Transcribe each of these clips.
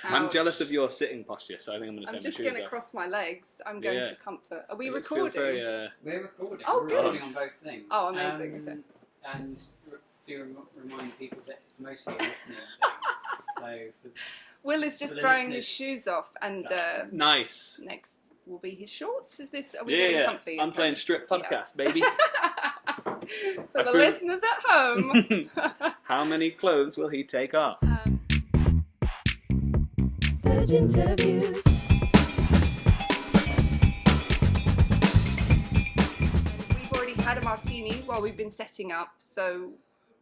I'm jealous of your sitting posture, so I think I'm going to take my shoes off. I'm just going to cross my legs. I'm going for comfort. Are we recording? We're recording. Oh, We're good. recording on both things. Oh, amazing. Okay. And do remind people that it's mostly a listening thing. So Will is just throwing his shoes off, and nice. Next will be his shorts. Is this? Are we getting comfy? I'm playing strip podcast, baby. For the listeners at home. How many clothes will he take off? Veg interviews. We've already had a martini while we've been setting up, so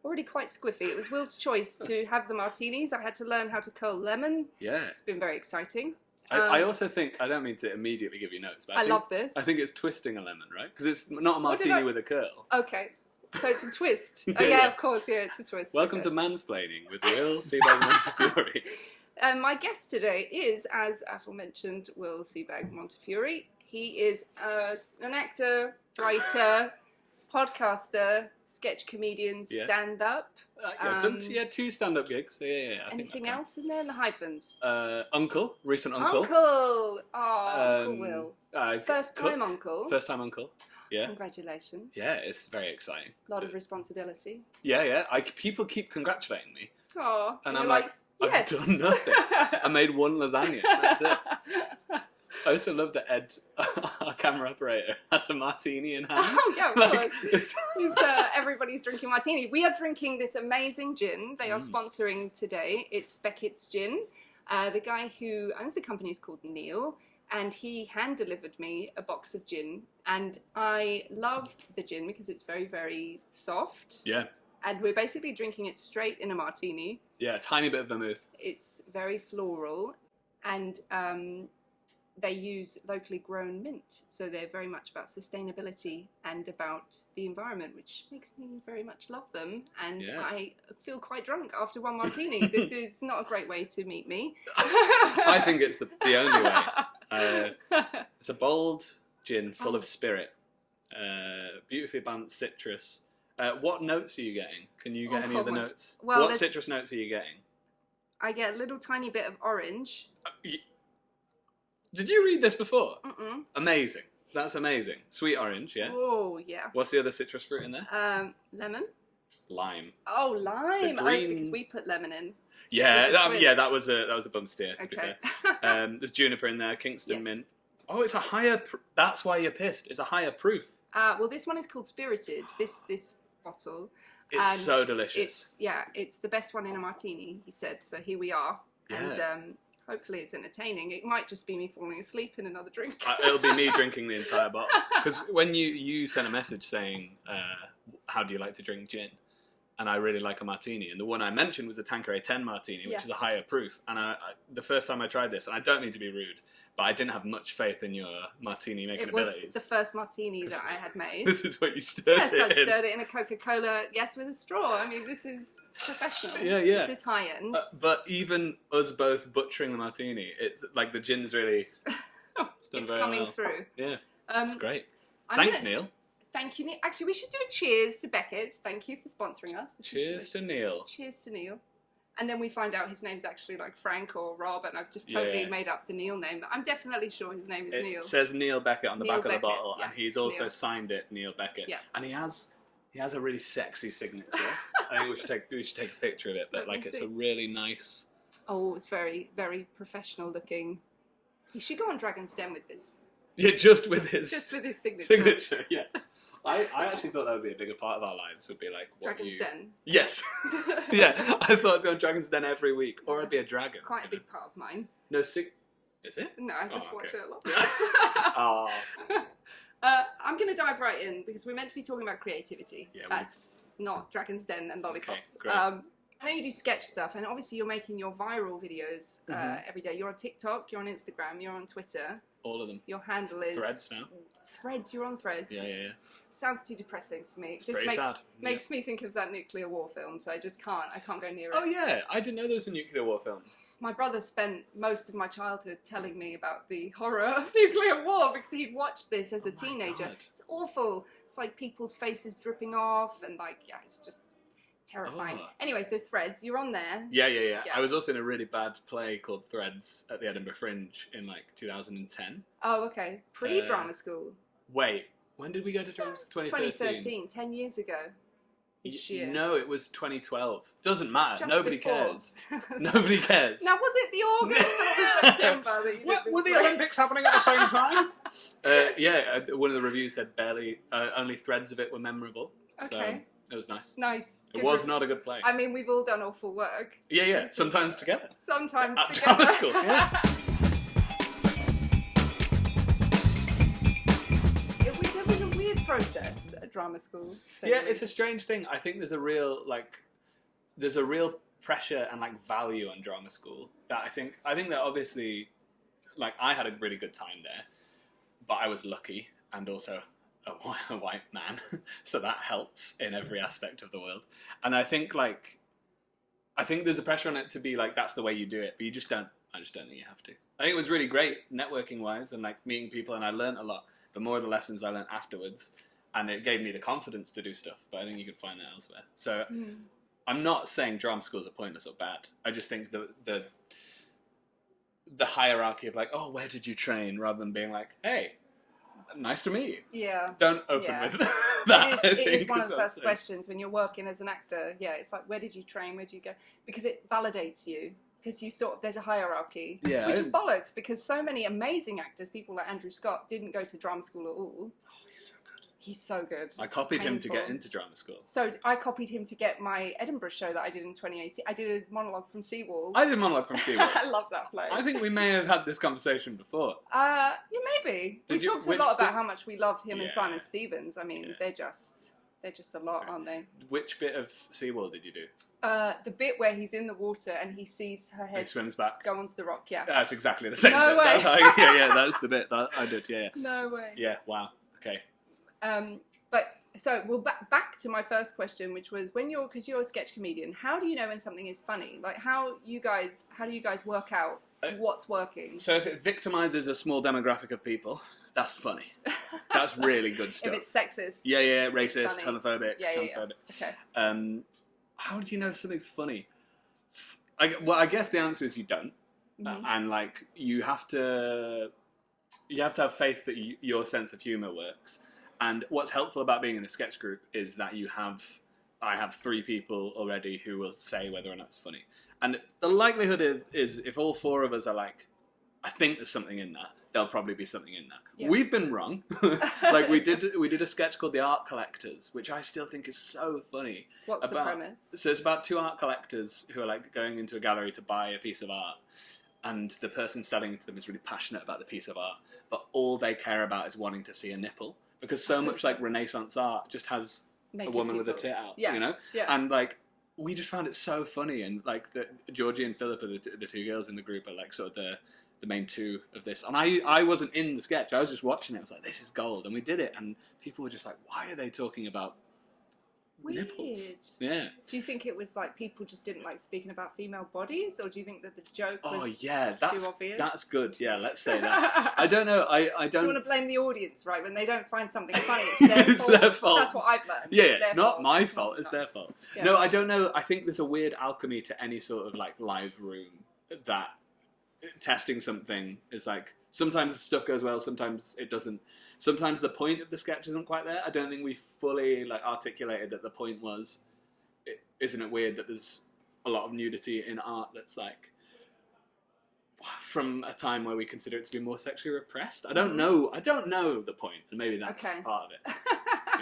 already quite squiffy. It was Will's choice to have the martinis. I had to learn how to curl lemon. Yeah. It's been very exciting. I also think, I don't mean to immediately give you notes, but I love this. I think it's twisting a lemon, right? Because it's not a martini with a curl. Okay. So it's a twist. Oh yeah, of course, yeah, it's a twist. Welcome to Mansplaining with Will Sebag-Montefiore. My guest today is, as aforementioned, Will Sebag-Montefiore. He is an actor, writer, podcaster, sketch comedian, stand-up. I've done 2 stand-up gigs. So yeah. Anything else in there in the hyphens? Uncle, recent uncle. Uncle! Oh, Uncle Will. First time uncle. First time uncle. Yeah. Congratulations. Yeah, it's very exciting. A lot of responsibility. Yeah. People keep congratulating me. Oh, and I'm like, yes. I've done nothing. I made 1 lasagna. That's it. I also love that Ed, our camera operator, has a martini in hand. Oh, yeah, of course. Everybody's drinking martini. We are drinking this amazing gin. They are sponsoring today. It's Beckett's gin. The guy who owns the company is called Neil, and he hand-delivered me a box of gin. And I love the gin because it's very, very soft. Yeah. And we're basically drinking it straight in a martini. Yeah, a tiny bit of vermouth. It's very floral. And they use locally grown mint, so they're very much about sustainability and about the environment, which makes me very much love them. And I feel quite drunk after 1 martini. This is not a great way to meet me. I think it's the only way. It's a bold gin full of spirit, beautifully balanced citrus. What notes are you getting? Can you get any of the notes? Well, what citrus notes are you getting? I get a little tiny bit of orange. Did you read this before? Mm-mm. Amazing. That's amazing. Sweet orange, yeah? Oh, yeah. What's the other citrus fruit in there? Lemon. Lime. Oh, lime. Oh, it's because we put lemon in. Yeah, that was a bum steer, to be fair. There's juniper in there, Kingston mint. Oh, it's a higher... That's why you're pissed. It's a higher proof. Well, this one is called Spirited, this bottle. It's so delicious. It's the best one in a martini, he said. So here we are. Yeah. And hopefully it's entertaining. It might just be me falling asleep in another drink. It'll be me drinking the entire bottle. Because when you sent a message saying, how do you like to drink gin? And I really like a martini. And the one I mentioned was a Tanqueray 10 martini, which is a higher proof. And the first time I tried this, and I don't mean to be rude, but I didn't have much faith in your martini making abilities. It was the first martini that I had made. This is what you stirred it in. Yes, I stirred it in a Coca-Cola, with a straw. I mean, this is professional. Yeah. This is high-end. But even us both butchering the martini, it's like the gin's really... it's coming through. Yeah, it's great. Thanks, Neil. Thank you, Neil. Actually, we should do a cheers to Beckett. Thank you for sponsoring us. Cheers to Neil. Cheers to Neil. And then we find out his name's actually like Frank or Rob, and I've just totally made up the Neil name. I'm definitely sure his name is Neil. It says Neil Beckett on the back of the bottle, and he's also Neil. signed it Neil Beckett. Yeah. And he has a really sexy signature. I think we should take a picture of it, but it's a really nice... Oh, it's very, very professional looking. He should go on Dragon's Den with this. Yeah, just with his signature. Yeah. I actually thought that would be a bigger part of our lives, would be like Dragon's Den. Yes. Yeah, I thought I'd go on Dragon's Den every week, or I'd be a dragon. Quite a big part of mine. No, is it? No, I just watch it a lot. Oh. I'm going to dive right in, because we're meant to be talking about creativity. Yeah, That's not Dragon's Den and lollipops. Okay, great. I know you do sketch stuff, and obviously you're making your viral videos every day. You're on TikTok, you're on Instagram, you're on Twitter. All of them. Your handle is... Threads now. Threads, you're on Threads. Yeah. Sounds too depressing for me. It's just sad. Makes me think of that nuclear war film, so I can't go near it. Oh yeah, I didn't know there was a nuclear war film. My brother spent most of my childhood telling me about the horror of nuclear war because he'd watched this as a teenager. God. It's awful. It's like people's faces dripping off and it's just terrifying. Oh. Anyway, so Threads, you're on there. Yeah. Yeah. I was also in a really bad play called Threads at the Edinburgh Fringe in like 2010. Oh, okay. Pre-drama school. Wait, when did we go to drama school? 2013, 10 years ago. This year. No, it was 2012. Doesn't matter. Just Nobody before. cares. Nobody cares. Now, was it the August or the September that you did this Were the play? Olympics happening at the same time? One of the reviews said barely, only threads of it were memorable. Okay. So it was nice. Nice. It Good was review. not a good play. I mean, we've all done awful work. Yeah. Sometimes together. Sometimes At together. drama school, yeah. It was a weird process at drama school. So Yeah, it's a strange thing. I think there's a real pressure and like value on drama school that I think that obviously, like, I had a really good time there, but I was lucky and also a white man, so that helps in every aspect of the world. And I think there's a pressure on it to be like that's the way you do it, but I just don't think you have to. I think it was really great networking wise and like meeting people, and I learned a lot. But more of the lessons I learned afterwards, and it gave me the confidence to do stuff. But I think you can find that elsewhere. So I'm not saying drama schools are pointless or bad. I just think the hierarchy of like, oh, where did you train, rather than being like, hey, nice to meet you. Yeah. Don't open Yeah. with that. It is one is of the what I'm first saying. questions when you're working as an actor. Yeah, it's like, where did you train? Where did you go? Because it validates you. Because you there's a hierarchy. Yeah, Which is bollocks, because so many amazing actors, people like Andrew Scott, didn't go to drama school at all. Oh, he's so good. He's so good. I It's copied him to get painful. into drama school. So I copied him to get my Edinburgh show that I did in 2018. I did a monologue from Seawall. I did a monologue from Savoy. I love that play. I think we may have had this conversation before. Yeah, maybe. Did We you- talked a which lot about bit- how much we loved him and Yeah. Simon Stevens. I mean, Yeah. they're just a lot, aren't they? Which bit of Seawall did you do? The bit where he's in the water and he sees her He head swings back. go onto the rock. Yeah. That's exactly the same No bit. way. That's that's the bit that I did. Yeah. No way. Yeah. Wow. Okay. But so we'll back to my first question, which was because you're a sketch comedian, how do you know when something is funny? Like how do you guys work out what's working? So if it victimizes a small demographic of people, that's funny. That's really good stuff. If it's sexist. Yeah, racist, funny. homophobic, Yeah. transphobic. Okay. How do you know if something's funny? I guess the answer is you don't, and like you have to have faith that your sense of humor works. And what's helpful about being in a sketch group is that I have 3 people already who will say whether or not it's funny. And the likelihood is if all 4 of us are like, I think there's something in that, there'll probably be something in that. Yeah. We've been wrong. Like we did a sketch called The Art Collectors, which I still think is so funny. What's the premise? So it's about 2 art collectors who are like going into a gallery to buy a piece of art. And the person selling it to them is really passionate about the piece of art, but all they care about is wanting to see a nipple. Because so much like Renaissance art just has a woman with a tit out, Yeah. you know? Yeah. And like, we just found it so funny. And like, Georgie and Philip are the 2 girls in the group are like sort of the main 2 of this. And I wasn't in the sketch. I was just watching it. I was like, this is gold. And we did it. And people were just like, why are they talking about Weird. nipples? Yeah. Do you think it was like people just didn't like speaking about female bodies, or do you think that the joke was Oh yeah, too obvious? that's good. Yeah, let's say that. I don't know. I You don't. want to blame the audience, right? When they don't find something funny, it's their, It's fault. their fault. That's what I've learned. Yeah, It's it's their not fault. my fault. It's their fault. Yeah. No, I don't know. I think there's a weird alchemy to any sort of like live room that testing something is like sometimes stuff goes well, sometimes it doesn't. Sometimes the point of the sketch isn't quite there. I don't think we fully like articulated that the point was. Isn't it weird that there's a lot of nudity in art that's like from a time where we consider it to be more sexually repressed? I don't know. I don't know the point, and maybe that's Okay. part of it.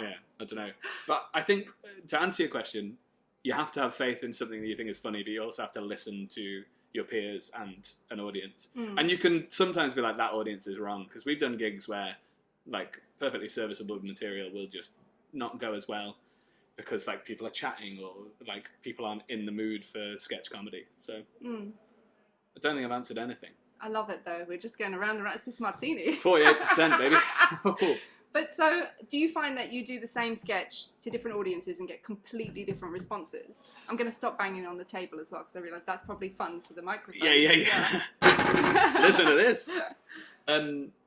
Yeah, I don't know. But I think to answer your question, you have to have faith in something that you think is funny, but you also have to listen to your peers and an audience. And you can sometimes be like, that audience is wrong, because we've done gigs where like perfectly serviceable material will just not go as well because like people are chatting or like people aren't in the mood for sketch comedy. So I don't think I've answered anything. I love it though. We're just going around and around. It's this martini. 48%, baby. But so, do you find that you do the same sketch to different audiences and get completely different responses? I'm going to stop banging on the table as well because I realise that's probably fun for the microphone. Yeah. Listen to this.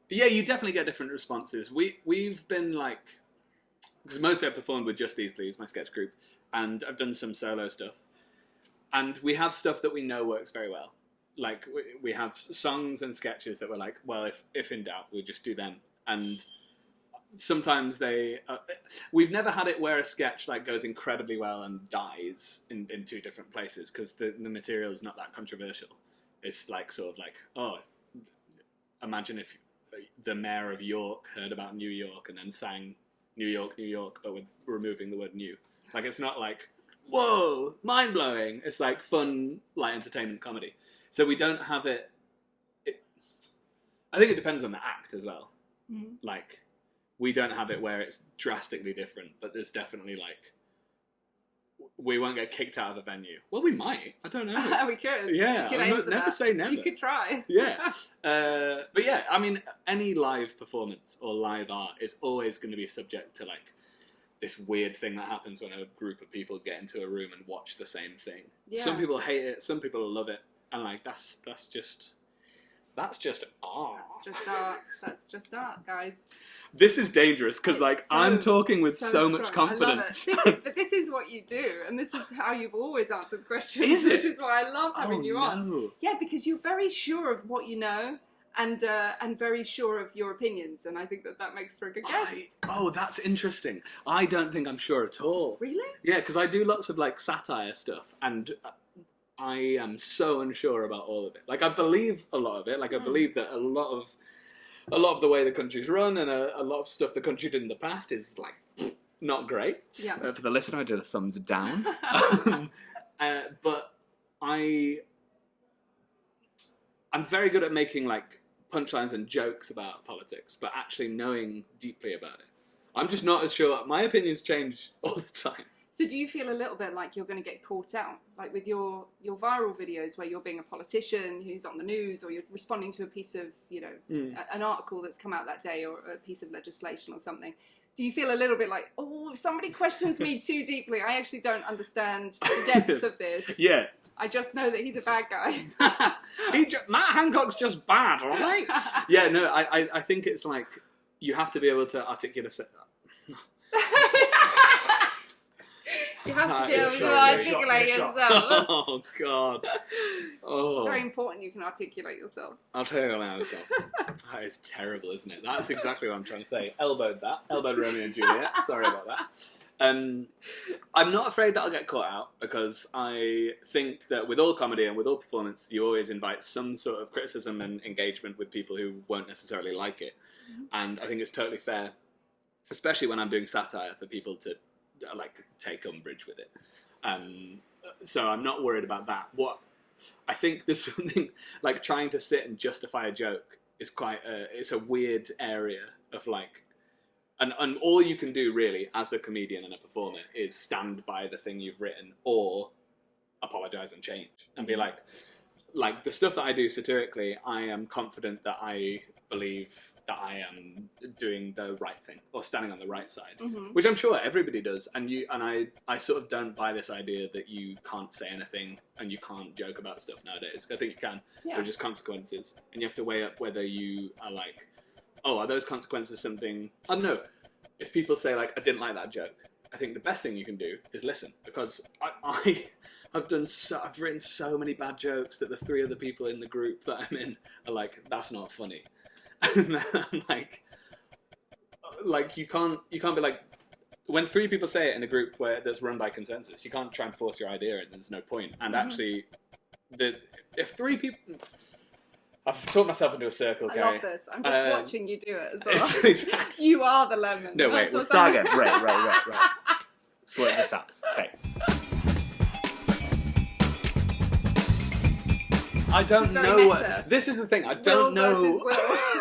Yeah, you definitely get different responses. We've been like, because mostly I performed with Just These Please, my sketch group, and I've done some solo stuff. And we have stuff that we know works very well. Like, we have songs and sketches that we're like, well, if in doubt, we'll just do them. And sometimes we've never had it where a sketch like goes incredibly well and dies in two different places, because the material is not that controversial. It's like, sort of like, oh, imagine if the mayor of York heard about New York and then sang New York, New York, but with removing the word new. Like, it's not like, whoa, mind-blowing. It's like fun, like, entertainment comedy. So we don't have it... I think it depends on the act as well. Mm-hmm. Like, we don't have it where it's drastically different, but there's definitely, like... We won't get kicked out of a venue. Well, we might. I don't know. We could. Yeah, never say never. You could try. Yeah. But yeah, I mean, any live performance or live art is always going to be subject to, like, this weird thing that happens when a group of people get into a room and watch the same thing. Yeah. Some people hate it, some people love it, and like that's just art. That's just art, guys. This is dangerous because, like, I'm talking with so much strong. confidence. I love it. But this is what you do, and this is how you've always answered questions. Is it? Which is why I love having you on. No. Yeah, because you're very sure of what you know, and very sure of your opinions, and I think that makes for a good guest. Oh, that's interesting. I don't think I'm sure at all. Really? Yeah, because I do lots of, like, satire stuff, and I am so unsure about all of it. Like, I believe a lot of it. Like, I believe that a lot of the way the country's run and a lot of stuff the country did in the past is, like, not great. Yeah. For the listener, I did a thumbs down. But I'm very good at making, like, punchlines and jokes about politics, but actually knowing deeply about it. I'm just not as sure. My opinions change all the time. So do you feel a little bit like you're going to get caught out? Like with your viral videos where you're being a politician who's on the news, or you're responding to a piece of, an article that's come out that day, or a piece of legislation or something. Do you feel a little bit like, oh, if somebody questions me too deeply, I actually don't understand the depth of this. Yeah. I just know that he's a bad guy. Matt Hancock's just bad, all right? Yeah, no, I think it's like you have to be able to articulate... You have to be able to articulate yourself. Oh, God. Oh. It's very important you can articulate yourself. I'll tell you now myself. That is terrible, isn't it? That's exactly what I'm trying to say. Elbowed Romeo and Juliet. Sorry about that. I'm not afraid that I'll get caught out, because I think that with all comedy and with all performance, you always invite some sort of criticism and engagement with people who won't necessarily like it. Mm-hmm. And I think it's totally fair, especially when I'm doing satire, for people to like take umbrage with it. So I'm not worried about that. What I think there's something like trying to sit and justify a joke is it's a weird area of like, and all you can do really as a comedian and a performer is stand by the thing you've written or apologize and change and be like the stuff that I do satirically, I am confident that I believe that I am doing the right thing or standing on the right side, which I'm sure everybody does. And I sort of don't buy this idea that you can't say anything and you can't joke about stuff nowadays. I think you can. Yeah. There are just consequences, and you have to weigh up whether you are like, oh, are those consequences something? I don't know. If people say like, I didn't like that joke, I think the best thing you can do is listen, because I've written so many bad jokes that the three other people in the group that I'm in are like, that's not funny. And I'm like you can't be like, when three people say it in a group that's run by consensus, you can't try and force your idea and there's no point. And actually, if three people... I've talked myself into a circle, Kerry. I love this. I'm just watching you do it as well. You are the lemon. No, wait, we'll start again. Right. Let's work this out. Okay. I don't know what... This is the thing. I don't know...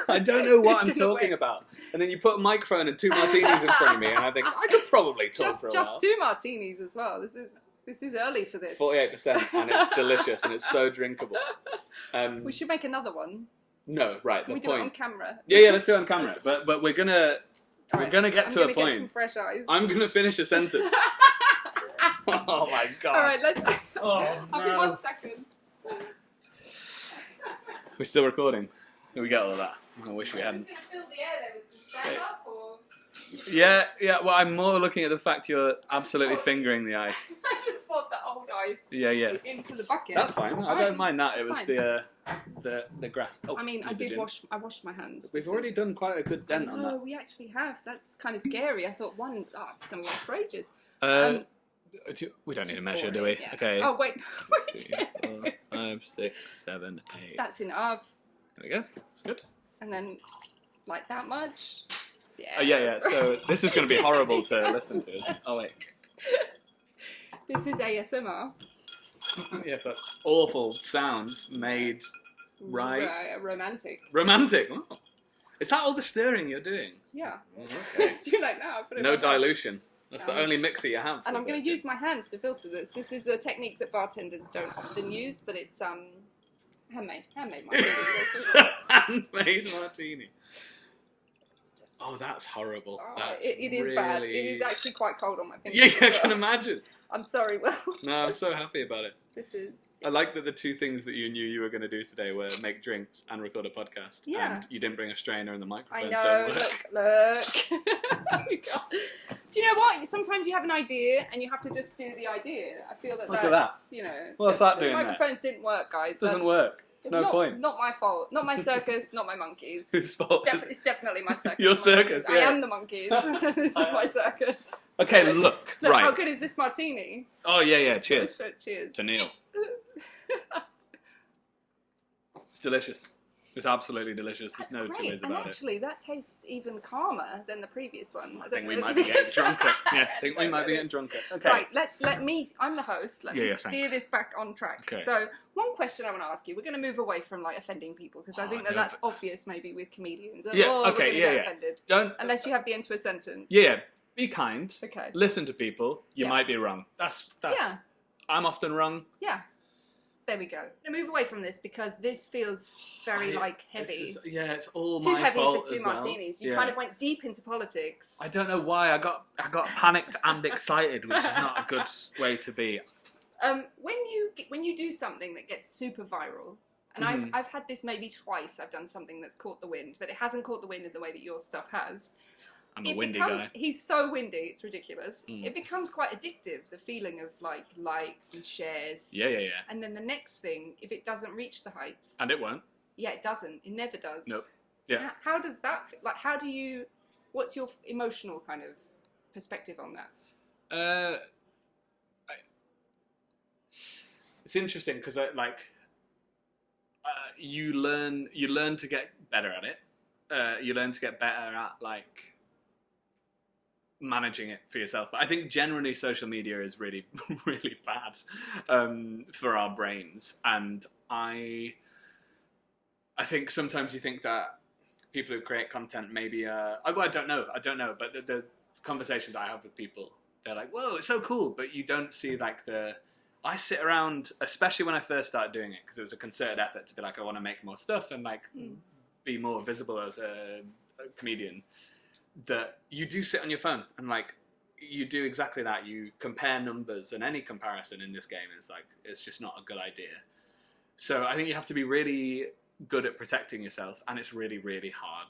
I don't know what I'm talking about. And then you put a microphone and 2 martinis in front of me, and I think, I could probably talk for a while. Just 2 martinis as well. This is early for this. 48%, and it's delicious, and it's so drinkable. We should make another one. No, right. Can we do it on camera? Yeah, let's do it on camera. But we're gonna get to a point. I'm gonna get some fresh eyes. I'm gonna finish a sentence. Oh my God. All right, let's. Oh, I'll be 1 second. We're still recording. We get all of that. I wish we hadn't. Just gonna fill the air there with some stand up, or Yeah. Well, I'm more looking at the fact you're absolutely fingering the ice. I just poured the old ice Yeah. into the bucket. That's fine. I don't mind that. It was fine. the grasp. Oh, I mean, I the gin. washed my hands. We've This already is- done quite a good dent on No, that. we actually have. That's kind of scary. I thought it's going to last for ages. We don't need Just a measure, pour do we? it, yeah. Okay. Oh, wait. 3, 4, 5, 6, 7, 8. That's enough. There we go. That's good. And then, like that much. Yeah. Oh, yeah. that's So right. this is going to be horrible to listen to, isn't it? Oh, wait. This is ASMR. Yeah, for awful sounds made right. Romantic. Romantic. Oh. Is that all the stirring you're doing? Yeah. Oh, okay. It's too late now. Put it No back on. dilution. That's the only mixer you have. And I'm going to use my hands to filter this. This is a technique that bartenders don't often use, but it's handmade martini. Handmade martini. Oh, that's horrible. Oh, That's it is really... bad. It is actually quite cold on my fingers. Yeah, I can imagine. I'm sorry, Will. No, I'm so happy about it. This is... I like that the two things that you knew you were going to do today were make drinks and record a podcast. Yeah. And you didn't bring a strainer and the I microphones know, don't work. look. Oh my God. Do you know what? Sometimes you have an idea and you have to just do the idea. I feel that Look at that's, you know... What's that the doing there? microphones didn't work, guys. It doesn't That's work. It's no point. Not my fault. Not my circus, not my monkeys. Whose fault is it? It's definitely my circus. Your not my circus, monkeys. I yeah. am the monkeys. This is my circus. Okay, look. Look, Right. how good is this martini? Oh, yeah. Cheers. Cheers. To Neil. It's delicious. It's absolutely delicious. There's That's no two great. ways And about it. actually, that tastes even calmer than the previous one. I think we might be getting drunker. Yeah, I think we might be getting drunker. Okay. Right, I'm the host. Let me Yeah, steer thanks. this back on track. Okay. So, one question I want to ask you. We're going to move away from like offending people because I Oh, think no. that's obvious maybe with comedians. Yeah, we're okay, gonna yeah. get offended. Don't. Unless you have the end to a sentence. Yeah, be kind. Okay. Listen to people. You Yeah. might be wrong. That's. Yeah. I'm often wrong. Yeah. There we go. I'm going to move away from this because this feels very heavy. It's all Too my heavy fault for two as well. martinis. You Yeah. kind of went deep into politics. I don't know why I got panicked and excited, which is not a good way to be. When you do something that gets super viral, and Mhm. I've had this maybe twice. I've done something that's caught the wind, but it hasn't caught the wind in the way that your stuff has. I'm a windy guy. He's so windy, it's ridiculous. Mm. It becomes quite addictive, the feeling of like likes and shares. Yeah. And then the next thing, if it doesn't reach the heights, And it won't. yeah, it doesn't. It never does. Nope. Yeah. How does that? Like, how do you? What's your emotional kind of perspective on that? It's interesting because you learn to get better at it. You learn to get better at like managing it for yourself. But I think generally social media is really really bad for our brains, and I think sometimes you think that people who create content maybe I don't know, but the conversations that I have with people, they're like, whoa, it's so cool, but you don't see like I sit around, especially when I first started doing it, because it was a concerted effort to be like, I want to make more stuff and like be more visible as a comedian, that you do sit on your phone and like you do exactly that. You compare numbers, and any comparison in this game is like, it's just not a good idea. So I think you have to be really good at protecting yourself, and it's really, really hard.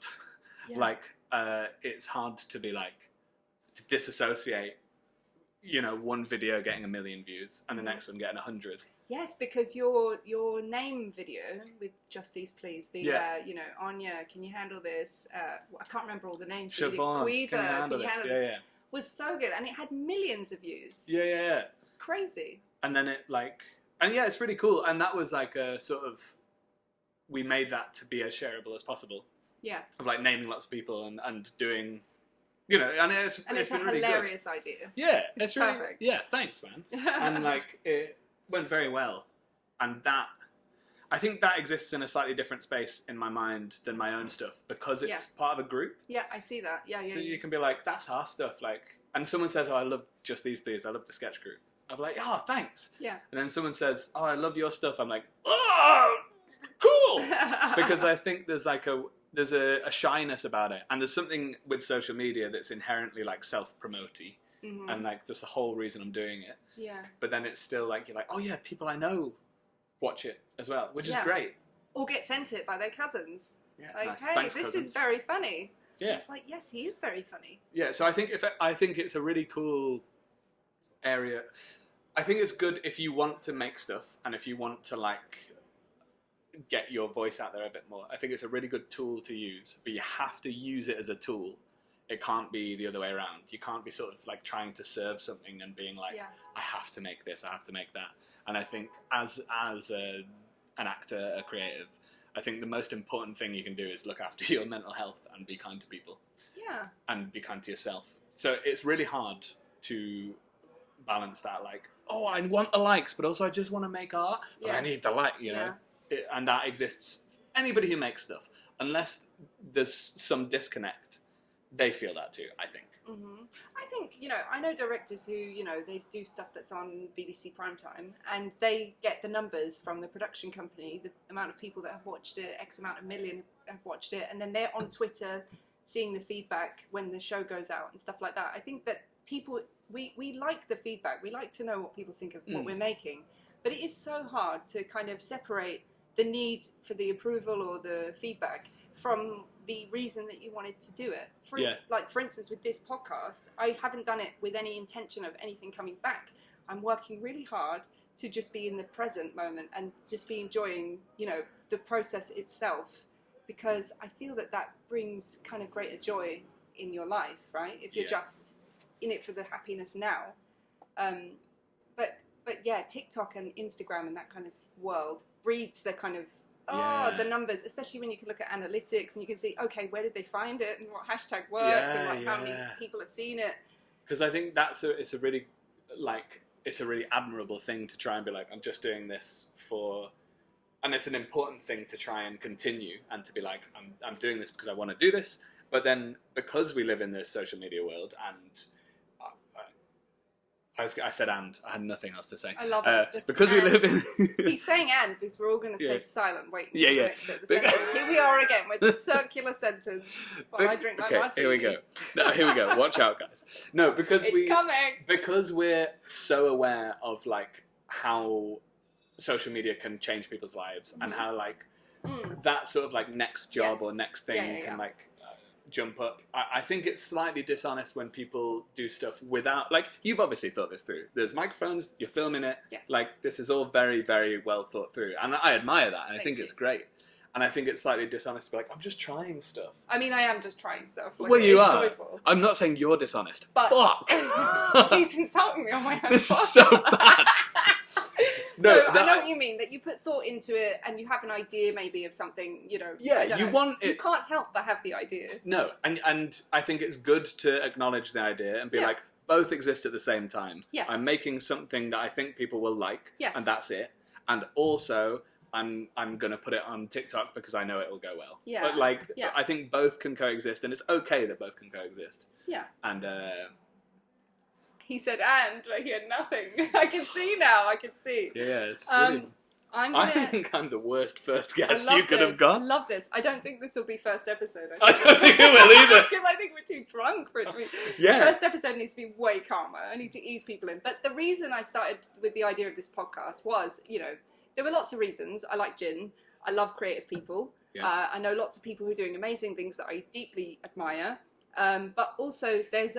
Yeah. Like, it's hard to be like, to disassociate, one video getting 1 million views and the next one getting 100. Yes, because your name video with Just These Please, Anya, can you handle this? I can't remember all the names. Siobhan, can you handle this? Yeah. Was so good, and it had millions of views. Yeah. Crazy. And then it's really cool. And that was like a sort of, we made that to be as shareable as possible. Yeah. Of like naming lots of people and doing, and it's a been really hilarious good. idea. Yeah, it's really perfect. Yeah, thanks, man. And like it went very well, and that I think that exists in a slightly different space in my mind than my own stuff, because it's part of a group. Yeah, I see that. Yeah. So you can be like, that's our stuff. Like, and someone says, oh, I love Just These Please. I love the sketch group. I'll be like, oh, thanks. Yeah. And then someone says, oh, I love your stuff. I'm like, oh, cool. Because I think there's like there's a shyness about it, and there's something with social media that's inherently like self-promoty, and like that's the whole reason I'm doing it. Yeah. But then it's still like, you're like, oh yeah, people I know watch it as well, which is great. Or get sent it by their cousins. Yeah, Like, nice. hey, Thanks, this cousins. is very funny. Yeah. It's like, yes, he is very funny. Yeah, so I think it's a really cool area. I think it's good if you want to make stuff and if you want to like get your voice out there a bit more. I think it's a really good tool to use, but you have to use it as a tool. It can't be the other way around. You can't be sort of like trying to serve something and being like, I have to make this, I have to make that. And I think as an actor, a creative, I think the most important thing you can do is look after your mental health and be kind to people. Yeah. And be kind to yourself. So it's really hard to balance that, like, oh, I want the likes, but also I just want to make art, but I need the like, you know. And that exists. Anybody who makes stuff, unless there's some disconnect, they feel that too, I think. Mm-hmm. I think, you know, I know directors who, you know, they do stuff that's on BBC Primetime and they get the numbers from the production company, the amount of people that have watched it, X amount of million have watched it, and then they're on Twitter seeing the feedback when the show goes out and stuff like that. I think that people, we like the feedback, we like to know what people think of what we're making, but it is so hard to kind of separate the need for the approval or the feedback from the reason that you wanted to do it. Like, for instance, with this podcast, I haven't done it with any intention of anything coming back. I'm working really hard to just be in the present moment and just be enjoying, you know, the process itself, because I feel that that brings kind of greater joy in your life, right? If you're just in it for the happiness now. But yeah, TikTok and Instagram and that kind of world breeds the kind of the numbers, especially when you can look at analytics and you can see, okay, where did they find it and what hashtag worked and like how many people have seen it. Because I think it's a really admirable thing to try and be like, I'm just doing this for, and it's an important thing to try and continue and to be like, I'm doing this because I want to do this. But then because we live in this social media world and I said and. I had nothing else to say. I love it. Because we live in... He's saying and because we're all going to stay silent waiting for the next bit of the But- sentence. Here we are again with the circular sentence while I drink my martini. Here we go. No, here we go. Watch out, guys. No, because It's coming. Because we're so aware of like how social media can change people's lives and how like that sort of like next job or next thing can like jump up. I think it's slightly dishonest when people do stuff without, like, you've obviously thought this through. There's microphones, you're filming it. Yes. Like, this is all very, very well thought through. And I admire that, and I think you. it's great. And I think it's slightly dishonest to be like, I'm just trying stuff. I mean, I am just trying stuff. Like, Well, you it's are. Joyful. I'm not saying you're dishonest. But Fuck! he's insulting me on my own. This is so bad. No, I know what you mean, that you put thought into it and you have an idea maybe of something, you know. Yeah, you want it. You can't help but have the idea. No, and I think it's good to acknowledge the idea and be like, both exist at the same time. Yes. I'm making something that I think people will like, Yes. and that's it. And also, I'm going to put it on TikTok because I know it will go well. Yeah. But like, Yeah. I think both can coexist, and it's okay that both can coexist. Yeah. And He said and, but he had nothing. I can see now, I can see. yeah, it's really... I think I'm the worst first guest you could have got. I love this. I don't think this will be first episode. I don't think it will either. Because I think we're too drunk for it to be. Yeah. First episode needs to be way calmer. I need to ease people in. But the reason I started with the idea of this podcast was, you know, there were lots of reasons. I like gin. I love creative people. Yeah. I know lots of people who are doing amazing things that I deeply admire. But also there's,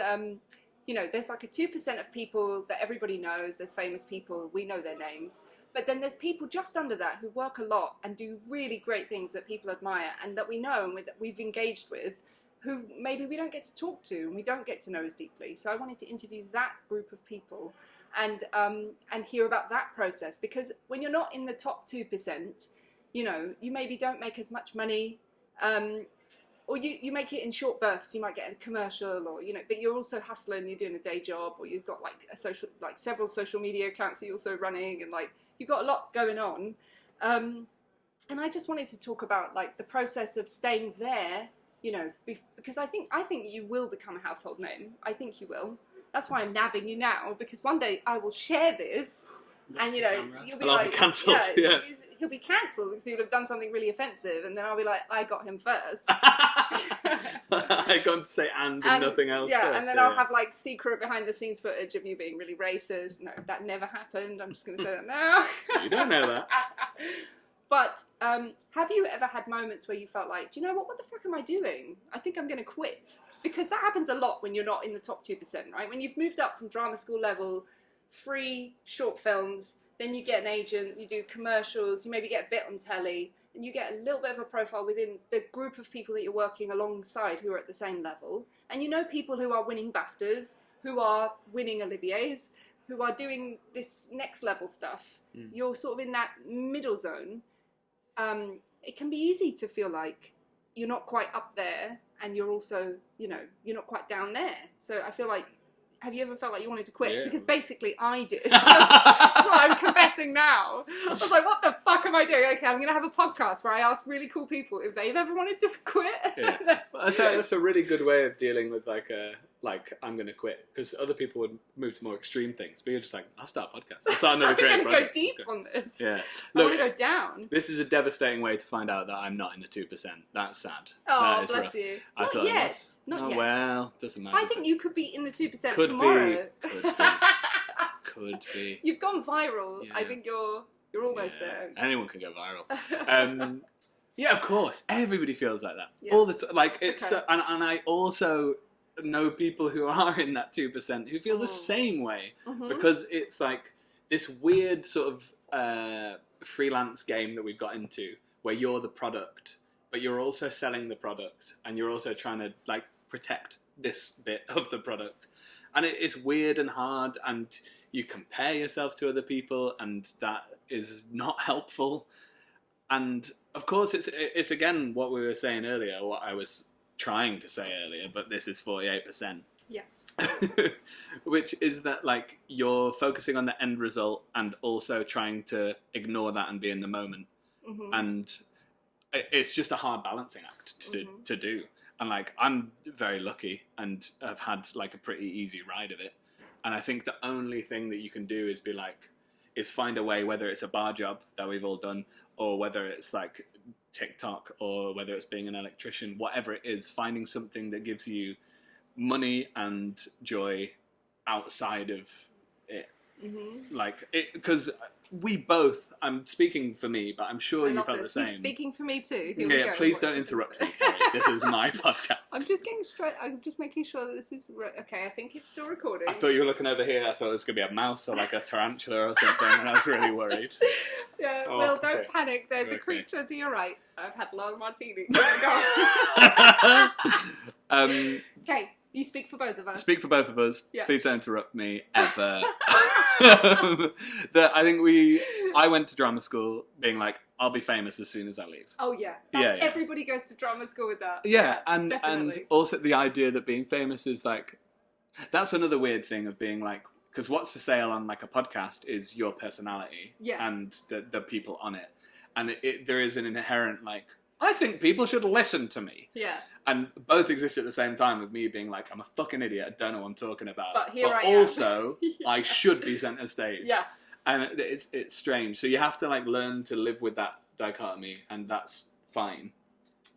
you know, there's like a 2% of people that everybody knows. There's famous people. We know their names. But then there's people just under that who work a lot and do really great things that people admire and that we know and that we've engaged with, who maybe we don't get to talk to and we don't get to know as deeply. So I wanted to interview that group of people and hear about that process, because when you're not in the top 2%, you know, you maybe don't make as much money, or you make it in short bursts. You might get a commercial, or, you know, but you're also hustling, you're doing a day job, or you've got like several social media accounts that you're also running, and like you've got a lot going on. And I just wanted to talk about like the process of staying there, you know, because I think you will become a household name. I think you will. That's why I'm nabbing you now, because one day I will share this, and you know, you'll be and I'll like, be cancelled. Yeah. He'll be cancelled because he would have done something really offensive, and then I'll be like, I got him first. I got to say and nothing else. Yeah, first. and then I'll have like secret behind the scenes footage of you being really racist. No, that never happened. I'm just going to say that now. You don't know that. But have you ever had moments where you felt like, do you know what the fuck am I doing? I think I'm going to quit. Because that happens a lot when you're not in the top 2%, right? When you've moved up from drama school level, free short films, then you get an agent, you do commercials, you maybe get a bit on telly, and you get a little bit of a profile within the group of people that you're working alongside who are at the same level. And you know people who are winning BAFTAs, who are winning Olivier's, who are doing this next level stuff. You're sort of in that middle zone. It can be easy to feel like you're not quite up there, and you're also, you know, you're not quite down there. So I feel like, have you ever felt like you wanted to quit? Yeah. Because basically I did. That's what I'm confessing now. I was like, what the fuck am I doing? Okay, I'm going to have a podcast where I ask really cool people if they've ever wanted to quit. Yeah. That's a really good way of dealing with I'm going to quit, because other people would move to more extreme things, but you're just like, I'll start a podcast. I'll start another creative I'm going to project. go deep on this. Yeah. I want to go down. This is a devastating way to find out that I'm not in the 2%. That's sad. Oh, That is bless rough. you. I Not thought it yet. was. Not Oh, yet. well, doesn't matter. I think you could be in the 2% Could tomorrow. be. Could be. You've gone viral. Yeah. I think you're almost Yeah. there. Anyone can go viral. Yeah, of course. Everybody feels like that Yeah. all the time. Like it's, Okay. and I also know people who are in that 2% who feel the Mm. same way, Mhm. because it's like this weird sort of freelance game that we've got into, where you're the product, but you're also selling the product, and you're also trying to like protect this bit of the product, and it's weird and hard, and you compare yourself to other people, and that is not helpful. And of course, it's again what we were saying earlier, what I was trying to say earlier, but this is 48%. Yes. Which is that like you're focusing on the end result and also trying to ignore that and be in the moment. Mhm. And it's just a hard balancing act to do. And like I'm very lucky and have had like a pretty easy ride of it. And I think the only thing that you can do is find a way, whether it's a bar job that we've all done, or whether it's like TikTok, or whether it's being an electrician, whatever it is, finding something that gives you money and joy outside of it. Mhm. Like, because we both, I'm speaking for me, but I'm sure I you love felt this. the He's same. speaking for me too. Here we Yeah, go. please What's don't the- interrupt me, Kerry. This is my podcast. I'm just getting straight. I'm just making sure that this is okay. I think it's still recording. I thought you were looking over here. I thought it was going to be a mouse or like a tarantula or something, and I was really worried. Yeah, Oh, Will, don't okay. panic. There's a Okay. creature to your right. I've had long martini. Okay, you speak for both of us. Speak for both of us. Yeah. Please don't interrupt me ever. I think I went to drama school being like, I'll be famous as soon as I leave. Oh yeah, Yeah. Everybody goes to drama school with that. Yeah, and definitely. also the idea that being famous is like, that's another weird thing of being like, because what's for sale on like a podcast is your personality Yeah. and the people on it, and there is an inherent like, I think people should listen to me. Yeah. And both exist at the same time, with me being like, I'm a fucking idiot, I don't know what I'm talking about. But here I am. Also, Yeah. I should be centre stage. Yeah. And it's strange. So you have to like learn to live with that dichotomy, and that's fine.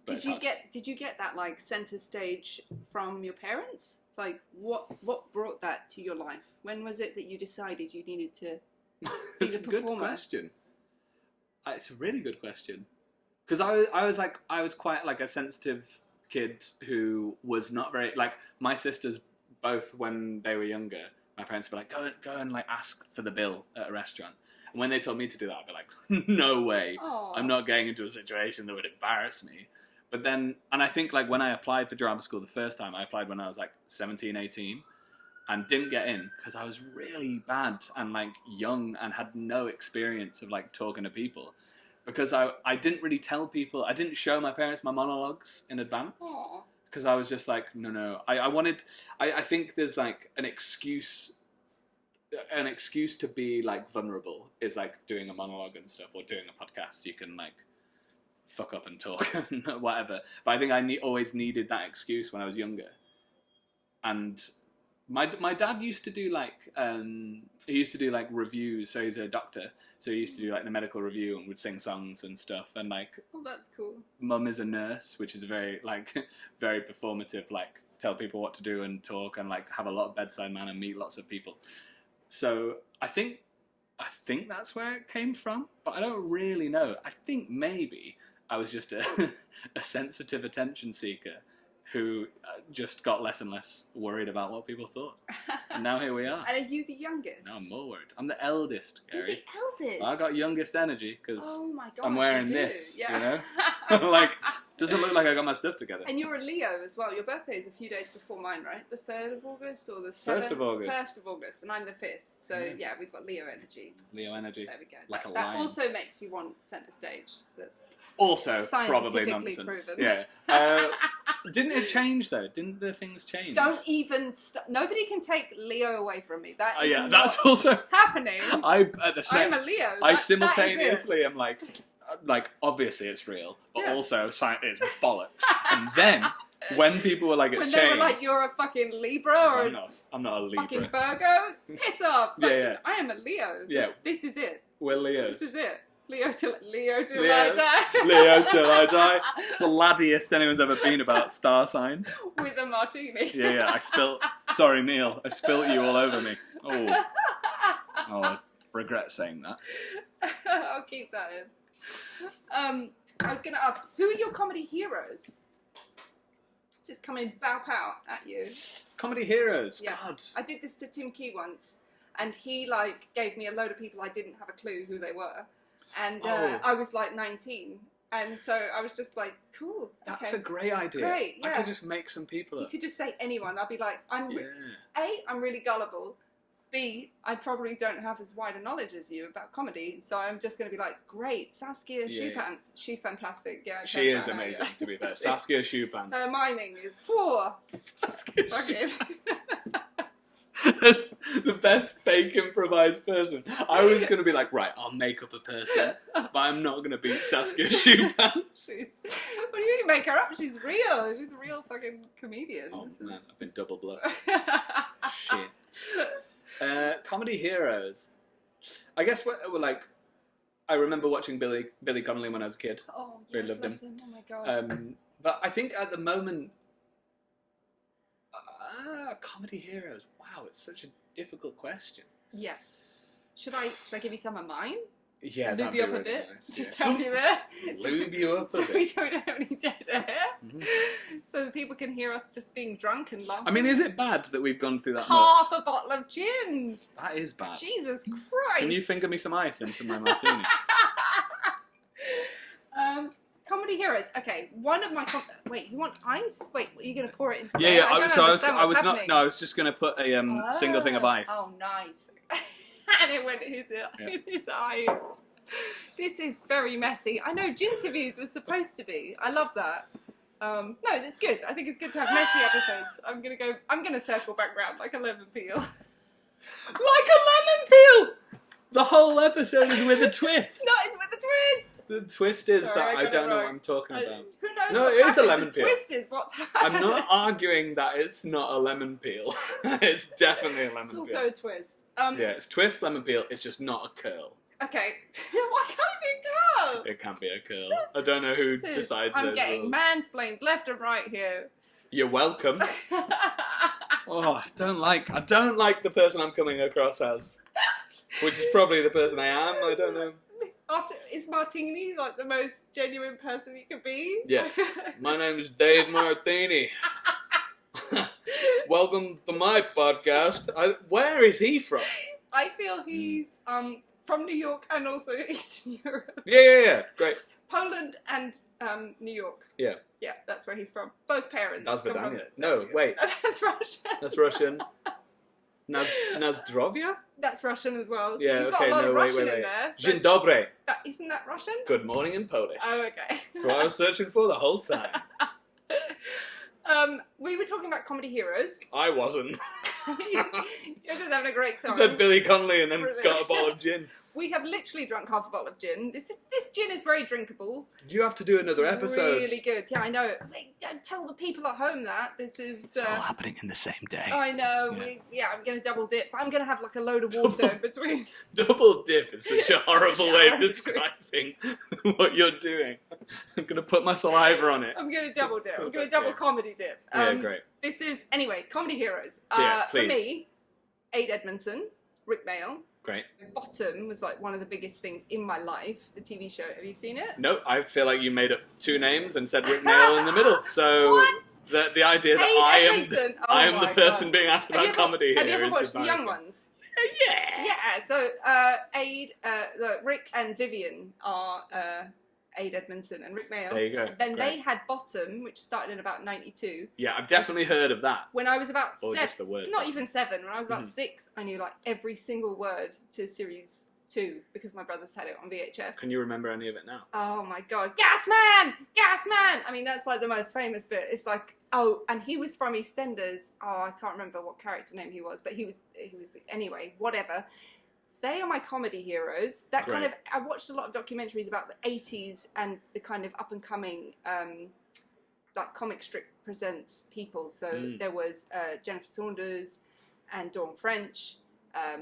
But it's hard. Did you get that like center stage from your parents? Like what brought that to your life? When was it that you decided you needed to be It's the a good performer? question. It's a really good question. Because I was quite like a sensitive kid who was not very like, my sisters both, when they were younger, my parents would be like, go and like ask for the bill at a restaurant. And when they told me to do that, I'd be like, no way. Aw. I'm not getting into a situation that would embarrass me. But then, and I think like when I applied for drama school the first time, I applied when I was like 17, 18 and didn't get in because I was really bad and like young and had no experience of like talking to people. Because I didn't really tell people, I didn't show my parents my monologues in advance. Aw. Because I was just like, no. I think there's like an excuse to be like vulnerable is like doing a monologue and stuff, or doing a podcast. You can like fuck up and talk and whatever. But I think I always needed that excuse when I was younger. And my dad used to do like reviews. So he's a doctor, so he used to do like the medical review and would sing songs and stuff. And like, Oh, that's cool. mum is a nurse, which is very like very performative, like tell people what to do and talk and like have a lot of bedside manner and meet lots of people. So I think I think that's where it came from, but I don't really know. I think maybe I was just a sensitive attention seeker who just got less and less worried about what people thought. And now here we are. And are you the youngest? No, I'm more worried. I'm the eldest, You're Gary. the eldest? I got youngest energy because oh my God, I'm wearing you do. this, Yeah. you know? Like, doesn't look like I got my stuff together. And you're a Leo as well. Your birthday is a few days before mine, right? The 3rd of August or the 7th? 1st of August. 1st of August, and I'm the 5th. So yeah, we've got Leo energy. Leo energy. There we go. Like a that lion. also makes you want centre stage. That's Also, probably scientifically nonsense. proven. Yeah. Didn't it change though? Didn't the things change? Don't even. Nobody can take Leo away from me. That is yeah, not that's also happening. I at the same. I'm a Leo. I That simultaneously am like obviously it's real, but Yeah. also it's bollocks. And then when people were like, it's when changed. they were like, "You're a fucking Libra or I'm not a Libra. fucking Virgo," piss off. Like, Yeah. I am a Leo. Yeah. This is it. We're Leos. This is it. Leo till Leo. I die. Leo till I die. It's the laddiest anyone's ever been about star signs. With a martini. Yeah. I spilt. Sorry, Neil. I spilt you all over me. Oh, I regret saying that. I'll keep that in. I was going to ask, who are your comedy heroes? Just coming bow pow at you. Comedy heroes. Yeah. God. I did this to Tim Key once, and he gave me a load of people I didn't have a clue who they were, and I was like 19, and so I was just like, cool. That's okay. a great idea. Great, I yeah. could just make some people You up. could just say anyone. I'd be like, I'm really gullible. B, I probably don't have as wide a knowledge as you about comedy, so I'm just going to be like, great, Saskia Shoepants. She's fantastic. Yeah, she is amazing, to be fair. Saskia Shoepants. Her miming is 4. Saskia Okay. That's the best fake improvised person. I was going to be like, right, I'll make up a person, but I'm not going to beat Saskia Shoepants. What do you mean make her up? She's real. She's a real fucking comedian. Oh man, I've been double bluffed. Shit. Comedy heroes. I guess we're like, I remember watching Billy Connolly when I was a kid. Oh, Really loved bless him. Oh my god. But I think at the moment, comedy heroes. Wow, it's such a difficult question. Yeah. Should I give you some of mine? Yeah, Lube that'd you be up really a bit? nice. Just Yeah. help you there? Lube you up a so bit. we don't have any dead air. Mhm. So that people can hear us just being drunk and laughing. I mean, is it bad that we've gone through that half a bottle of gin? much? That is bad. Jesus Christ. Can you finger me some ice into my martini? Comedy heroes. Okay, one of my wait, you want ice? Wait, are you going to pour it into? Yeah. I don't understand I what's was not. happening. No, I was just going to put a single thing of ice. Oh, nice. And it went in his eye. This is very messy. I know Ginterviews was supposed to be. I love that. No, it's good. I think it's good to have messy episodes. I'm gonna circle back round like a lemon peel. Like a lemon peel. The whole episode is with a twist. No, it's with a twist. The twist is Sorry, that I I got don't it know wrong. what I'm talking about. Who knows? No, what's it is a happened? lemon the peel. twist is what's happening. I'm not arguing that it's not a lemon peel. It's definitely a lemon It's peel. also a twist. Yeah, it's twist lemon peel. It's just not a curl. Okay. Why can't it be a girl? It can't be a curl. I don't know who Sis, decides I'm those getting rules. mansplained left and right here. You're welcome. Oh, I don't like the person I'm coming across as, which is probably the person I am. I don't know. Is Martini like the most genuine person you could be? Yeah. My name is Dave Martini. Welcome to my podcast. Where is he from? I feel he's from New York and also Eastern Europe. Yeah. Great. Poland and New York. Yeah. Yeah, that's where he's from. Both parents. That's come from- Vidania. No, wait. That's Russian. That's Russian. Nazdrovya? That's Russian as well. Yeah, You've okay, got a lot no, of wait, Russian wait. in there. Dzień dobry. Isn't that Russian? Good morning in Polish. Oh, okay. That's what I was searching for the whole time. We were talking about comedy heroes. I wasn't. You're just having a great I time. said Billy Connolly and then Brilliant. got a bottle of gin. We have literally drunk half a bottle of gin. This gin is very drinkable. You have to do another It's episode. really good. Yeah, I know. Don't tell the people at home that this is. It's all happening in the same day. I know. Yeah. I'm going to double dip. I'm going to have like a load of water in between. Double dip is such a horrible way of Shower. describing what you're doing. I'm going to put my saliva on it. I'm going to double dip. I'm going to Okay. double comedy dip. Yeah, great. This is, anyway, comedy heroes. Yeah, For please. me, Aid Edmondson, Rick Mail, Great. Bottom was like one of the biggest things in my life. The TV show. Have you seen it? No, I feel like you made up two names and said Rick Mail in the middle. So What? the idea that Aid Edmondson. Oh I am my the person God. being asked about comedy Have here you ever is watched The Young embarrassing. Ones? Yeah. Yeah. So Aid, Rick and Vivian are Aid Edmondson and Rick Mail. There you go. Then Great. they had Bottom, which started in about 92. Yeah, I've definitely heard of that. When I was about Or 7, just the word. not even 7, when I was about Mhm. 6, I knew like every single word to series 2 because my brothers had it on VHS. Can you remember any of it now? Oh my God, Gas Man! Gas Man! I mean, that's like the most famous bit. It's like, oh, and he was from EastEnders. Oh, I can't remember what character name he was, but he was anyway, whatever. They are my comedy heroes. That kind of, I watched a lot of documentaries about the 80s and the kind of up and coming, like comic strip presents people. So there was Jennifer Saunders and Dawn French.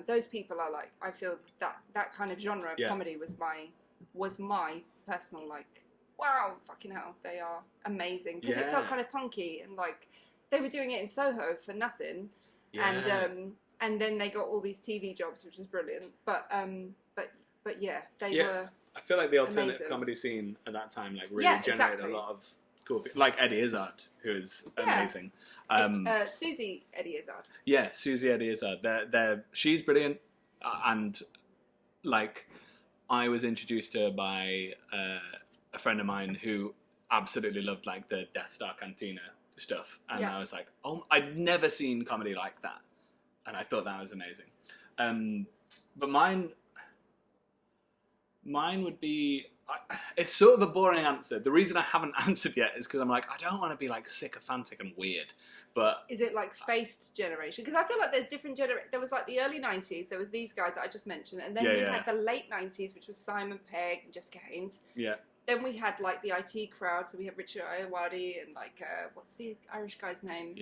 Those people are like, I feel that kind of genre of comedy was my personal like, wow, fucking hell, they are amazing. Because it felt kind of punky and like, they were doing it in Soho for nothing. Yeah. And then they got all these TV jobs, which was brilliant. But yeah, they were. I feel like the alternative amazing. comedy scene at that time like really Yeah, generated exactly. a lot of cool people. Like Eddie Izzard, who is amazing. Susie Eddie Izzard. Yeah, Susie Eddie Izzard. She's brilliant. And like I was introduced to her by a friend of mine who absolutely loved like the Death Star Cantina stuff. And I was like, oh, I'd never seen comedy like that. And I thought that was amazing. But mine would be... it's sort of a boring answer. The reason I haven't answered yet is because I'm like, I don't want to be like sycophantic and weird. But is it like spaced generation? Because I feel like there's different generations. There was like the early 90s. There was these guys that I just mentioned. And then we had the late 90s, which was Simon Pegg and Jessica Haynes. Yeah. Then we had like the IT crowd, so we had Richard Ayoade and like what's the Irish guy's name?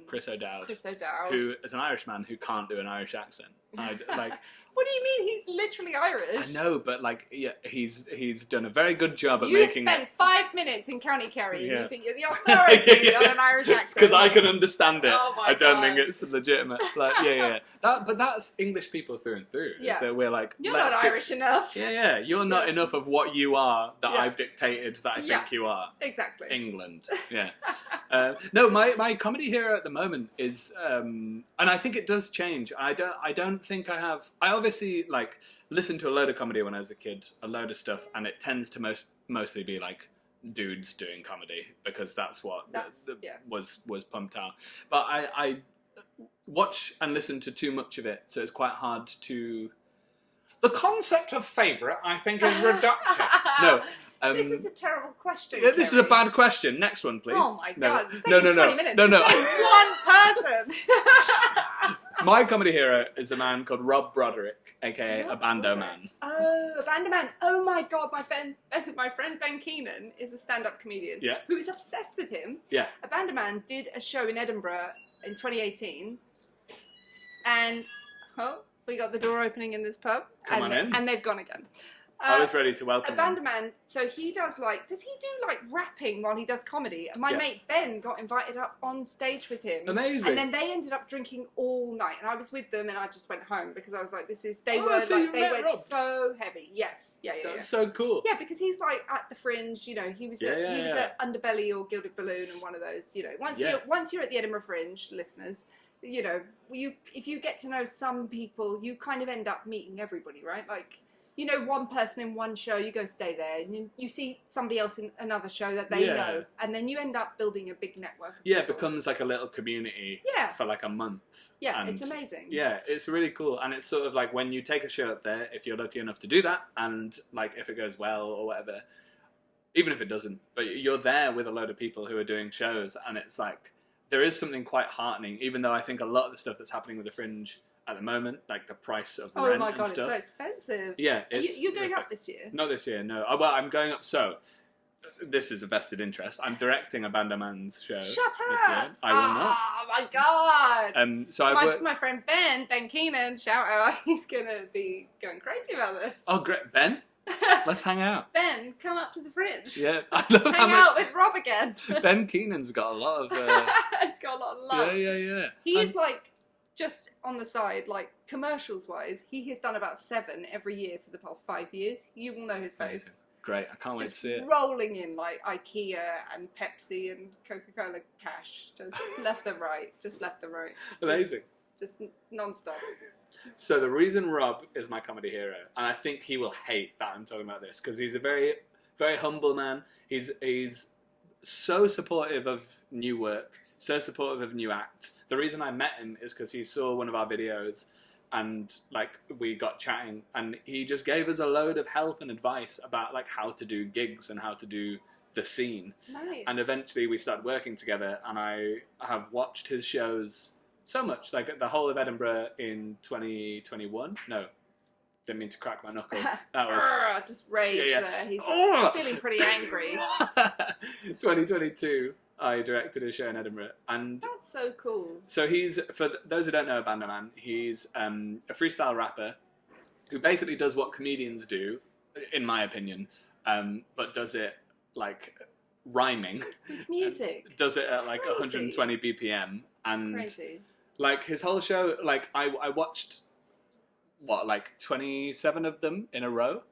Chris O'Dowd. Chris O'Dowd, who is an Irishman who can't do an Irish accent. Like. What do you mean? He's literally Irish. I know, but like, he's done a very good job at You've making. spent 5 minutes in County Kerry, and Yeah. you think you're the authority on an Irish accent. Because I can understand it. Oh my I don't God. think it's legitimate. Like, yeah. But that's English people through and through. Is that we're like, You're not Irish enough. Yeah. You're not enough of what you are that Yeah. I've dictated that I think you are. Exactly. England. Yeah. No, my comedy hero at the moment is, and I think it does change. I don't think I have. I obviously like listened to a load of comedy when I was a kid, a load of stuff, and it tends to mostly be like dudes doing comedy because that's what was pumped out. But I watch and listen to too much of it, so it's quite hard to. The concept of favourite, I think, is reductive. No. This is a terrible question. Yeah, this is a Kerry. bad question. Next one, please. Oh my God. It's No, taking 20 minutes. no. There's one person. My comedy hero is a man called Rob Broderick, aka Rob a Bando Broderick. Man. Oh, a Bando Man. Oh my God, my friend Ben Keenan is a stand-up comedian who is obsessed with him. Yeah. A Bando Man did a show in Edinburgh in 2018, and we got the door opening in this pub. Come on in. And they've gone again. I was ready to welcome A Bando him. Man, so he does does he do like rapping while he does comedy? And my mate Ben got invited up on stage with him. Amazing. And then they ended up drinking all night. And I was with them and I just went home because I was like, they so you met went Rob. so heavy. Yes. Yeah. That's so cool. Yeah, because he's like at the Fringe, you know, he was at Underbelly or Gilded Balloon and one of those, you know. Once you're at the Edinburgh Fringe, listeners, you know, if you get to know some people, you kind of end up meeting everybody, right? Like, you know, one person in one show, you go stay there, and then you see somebody else in another show that they know, and then you end up building a big network. Yeah, it becomes like a little community for like a month. Yeah, and it's amazing. Yeah, it's really cool. And it's sort of like when you take a show up there, if you're lucky enough to do that, and like if it goes well or whatever, even if it doesn't, but you're there with a load of people who are doing shows, and it's like, there is something quite heartening, even though I think a lot of the stuff that's happening with the Fringe at the moment, like the price of rent my God, and stuff. it's so expensive. Yeah, you're going up this year? Not this year, no. Well, I'm going up. So this is a vested interest. I'm directing a Bando Man's show. Shut this up! year. I will not. Oh my God! So I've worked. My friend Ben Keenan, shout out, he's gonna be going crazy about this. Oh, great, Ben. Let's hang out. Ben, come up to the Fringe. Yeah, I love how Hang much out with Rob again. Ben Keenan's got a lot of. He's got a lot of love. Yeah. He is like just on the side, like commercials wise, he has done about 7 every year for the past 5 years. You will know his face. Great, I can't wait to Just see it. rolling in like IKEA and Pepsi and Coca-Cola cash, just left and right, Amazing. just non-stop. So the reason Rob is my comedy hero, and I think he will hate that I'm talking about this, because he's a very, very humble man. He's so supportive of new work, so supportive of new acts. The reason I met him is because he saw one of our videos, and like we got chatting, and he just gave us a load of help and advice about like how to do gigs and how to do the scene. Nice. And eventually we started working together, and I have watched his shows so much, like the whole of Edinburgh in 2021. No, didn't mean to crack my knuckle. That was just rage Yeah. there. He's Oh! feeling pretty angry. 2022. I directed a show in Edinburgh, and That's so cool. so he's, for those who don't know Bando Man, he's a freestyle rapper who basically does what comedians do, in my opinion, but does it like rhyming. With music. Does it at like Crazy. 120 BPM, and Crazy. like his whole show, like I watched what, like 27 of them in a row,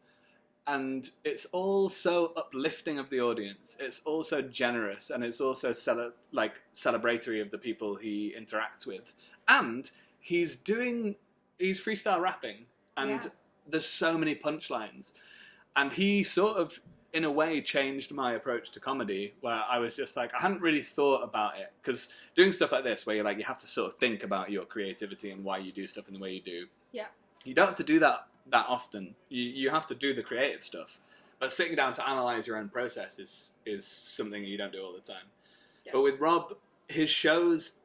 and it's all so uplifting of the audience. It's also generous, and it's also celebratory of the people he interacts with. And he's freestyle rapping, and Yeah. there's so many punchlines. And he sort of, in a way, changed my approach to comedy, where I was just like, I hadn't really thought about it, because doing stuff like this, where you're like, you have to sort of think about your creativity and why you do stuff in the way you do. Yeah. You don't have to do that often. You have to do the creative stuff, but sitting down to analyze your own process is something you don't do all the time. Yeah. But with Rob, his shows,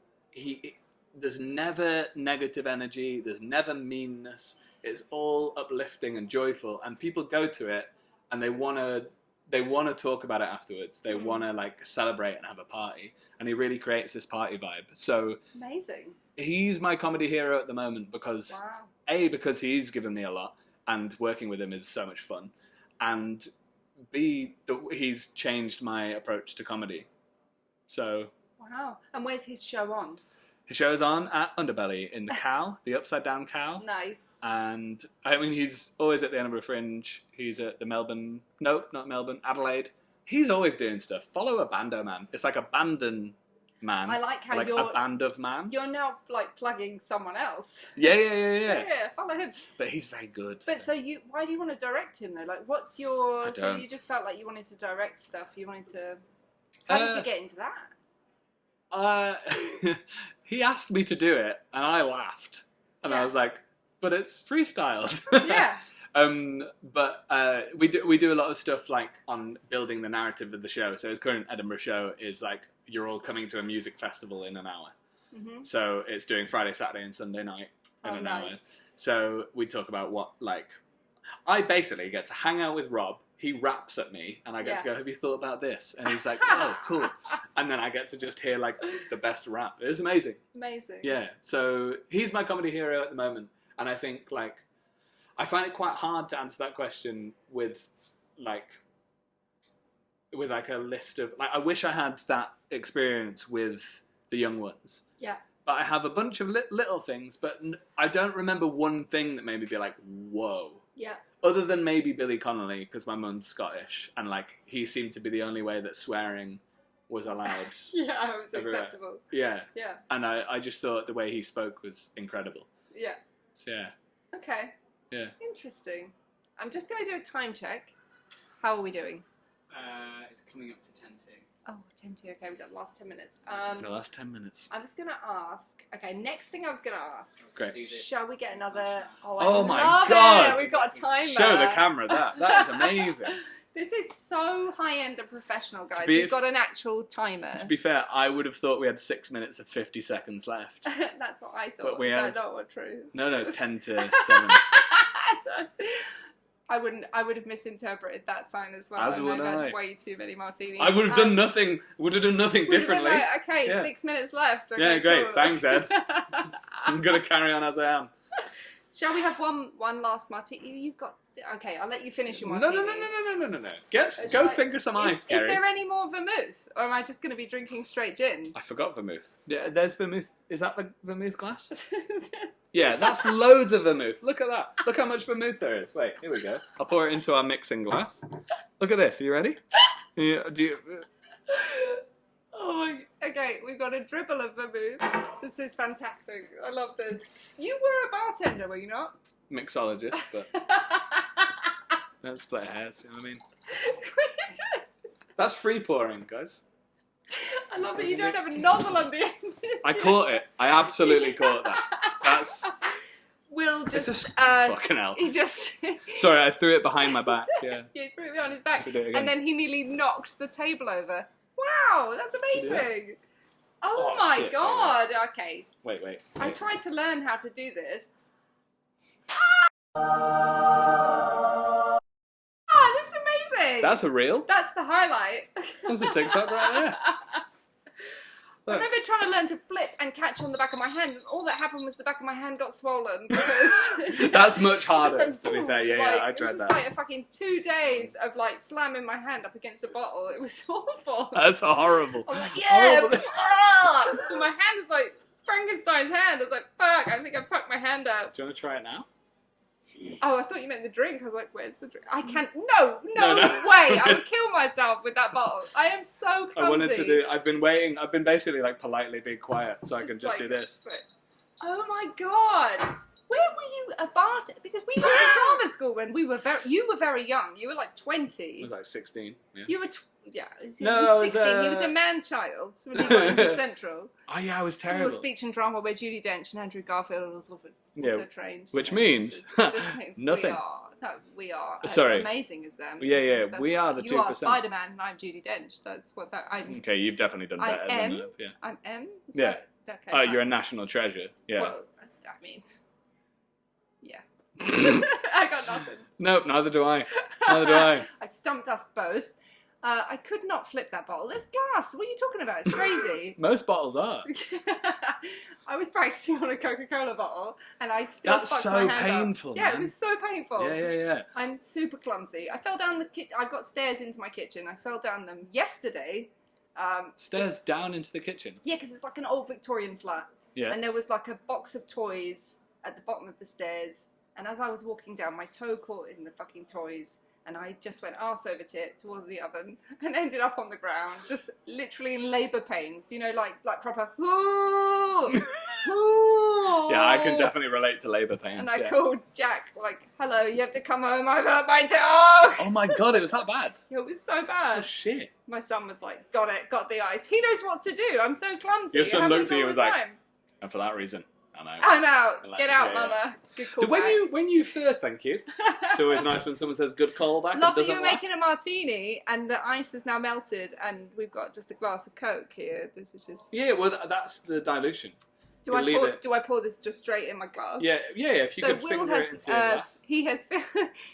there's never negative energy, there's never meanness. It's all uplifting and joyful, and people go to it and they want to talk about it afterwards. They want to like celebrate and have a party, and he really creates this party vibe. So Amazing. he's my comedy hero at the moment, because Wow. A, because he's given me a lot, and working with him is so much fun, and B, he's changed my approach to comedy. So Wow. And where's his show on? his show's on at Underbelly in the Cow, the Upside Down Cow. Nice. And I mean, he's always at the Edinburgh Fringe. He's at the Melbourne. Nope, not Melbourne. Adelaide. He's always doing stuff. Follow a Bando Man. It's like Abandon Man. I like how like you're a band of man. You're now like plugging someone else. Yeah. Yeah, follow him. But he's very good. But so why do you want to direct him though? Like, what's your? I So don't. you just felt like you wanted to direct stuff. You wanted to. How did you get into that? He asked me to do it, and I laughed, and I Yeah. was like, "But it's freestyled." Yeah. But we do a lot of stuff like on building the narrative of the show. So his current Edinburgh show is like, you're all coming to a music festival in an hour. Mm-hmm. So it's doing Friday, Saturday, and Sunday night in an hour. Nice. So we talk about what, like, I basically get to hang out with Rob. He raps at me, and I get to Yeah. go, "Have you thought about this?" And he's like, "Oh, cool." And then I get to just hear like the best rap. It's amazing. Amazing. Yeah. So he's my comedy hero at the moment, and I think like I find it quite hard to answer that question with like a list of like. I wish I had that experience with the young ones. Yeah. But I have a bunch of little things, but I don't remember one thing that made me be like, whoa. Yeah. Other than maybe Billy Connolly, because my mum's Scottish, and like he seemed to be the only way that swearing was allowed. Yeah, it was Everywhere. acceptable. Yeah. Yeah. And I just thought the way he spoke was incredible. Yeah. So yeah. Okay. Yeah. Interesting. I'm just going to do a time check. How are we doing? It's coming up to 10 to. Oh, 10 to. Okay, we've got the last 10 minutes. The last 10 minutes. I was going to ask. Okay, next thing I was going to ask. Great. Do this. Shall we get another? Oh I my love God. It. We've got a timer. Show the camera that. That is amazing. This is so high-end and professional, guys. be- We've got an actual timer. To be fair, I would have thought we had 6 minutes and 50 seconds left. That's what I thought. But we Is have- that not true? No, it's 10 to 7. I would have misinterpreted that sign as well. As and would I've I. had way too many martinis. I would have done nothing. Would have done nothing Would have been differently. like, okay, Yeah. 6 minutes left. Okay, Yeah, great. cool. Thanks, Ed. I'm gonna carry on as I am. Shall we have one last martini? You've got. Okay, I'll let you finish your No, martini. no. Go finger some ice, Is Kerry. there any more vermouth, or am I just going to be drinking straight gin? I forgot vermouth. Yeah, there's vermouth. Is that the vermouth glass? Yeah, that's loads of vermouth. Look at that. Look how much vermouth there is. Wait, here we go. I'll pour it into our mixing glass. Look at this. Are you ready? Yeah, Oh my. Okay, we've got a dribble of vermouth. This is fantastic. I love this. You were a bartender, were you not? Mixologist, but don't split hairs. You know what I mean? That's free pouring, guys. I love that you don't have a nozzle on the end. I caught it. I absolutely caught that. That's. Will It's just. just fucking hell. He just. Sorry, I threw it behind my back. Yeah. Yeah, he threw it behind his back, Should we do it again? and then he nearly knocked the table over. Wow, that's amazing. Oh, Oh, my shit. god. Okay, Wait. I tried to learn how to do this. This is amazing. That's a reel. That's the highlight. That's a TikTok right there. I Look. remember trying to learn to flip and catch on the back of my hand, and all that happened was the back of my hand got swollen because That's much just harder, went to be boom, fair. Yeah, like, I it tried was just that. like a fucking 2 days of like slamming my hand up against a bottle. It was awful. That's horrible. I was like, yeah, Horrible. and my hand was like Frankenstein's hand. I was like, fuck, I think I fucked my hand up. Do you want to try it now? Oh, I thought you meant the drink. I was like, where's the drink? I can't. No No. way. I would kill myself with that bottle. I am so clumsy. I wanted to do. I've been waiting. I've been basically like politely being quiet so I can just like, do this. Oh my god. Where were you a bartender? Because we went to drama school when we were you were very young. You were like I 20. was like 16. Yeah. You were he No, was I was, 16. He was a man-child when he got into Central. Oh yeah, I was School terrible. of Speech and Drama where Judi Dench and Andrew Garfield also Yeah, trained. which Yeah, means this means nothing. we are as Sorry. amazing as them. Yeah, This yeah, that's we what- are the You are 2%. Spider-Man and I'm Judi Dench. That's what that I'm. Okay, you've definitely done I better am. than that. Yeah. I'm M. Is Yeah. that- okay. Oh, you're a fine. national treasure. Yeah. Well, I mean, yeah. I got nothing. Nope, neither do I. Neither do I. I stumped us both. I could not flip that bottle. There's glass. What are you talking about? It's crazy. Most bottles are. I was practicing on a Coca-Cola bottle, and I still That's fucked so my hand up. painful, Yeah, man. it was so painful. Yeah. I'm super clumsy. I fell down I got stairs into my kitchen. I fell down them yesterday. Stairs down into the kitchen. Yeah, because it's like an old Victorian flat. Yeah. And there was like a box of toys at the bottom of the stairs. And as I was walking down, my toe caught in the fucking toys. And I just went arse over tit towards the oven and ended up on the ground, just literally in labour pains. You know, like proper, ooh, ooh. Yeah, I can definitely relate to labour pains. And I yeah. called Jack, like, hello, you have to come home, I've hurt my dog. Oh my god, it was that bad. It was so Oh bad. shit. My son was like, got it, got the ice. He knows what to do. I'm so clumsy. Your son It looked happens at you all and the was like, time. And for that reason, I'm out. I'm out. Like, Get out, yeah, yeah. mama. Good call When you first, thank you. It's always nice when someone says good callback and Love that doesn't you were laugh. making a martini and the ice is now melted and we've got just a glass of Coke here, which is... Yeah, well, that's the dilution. Do You I leave pour? it- Do I pour this just straight in my glass? Yeah. If you So could Will finger it has into your glass.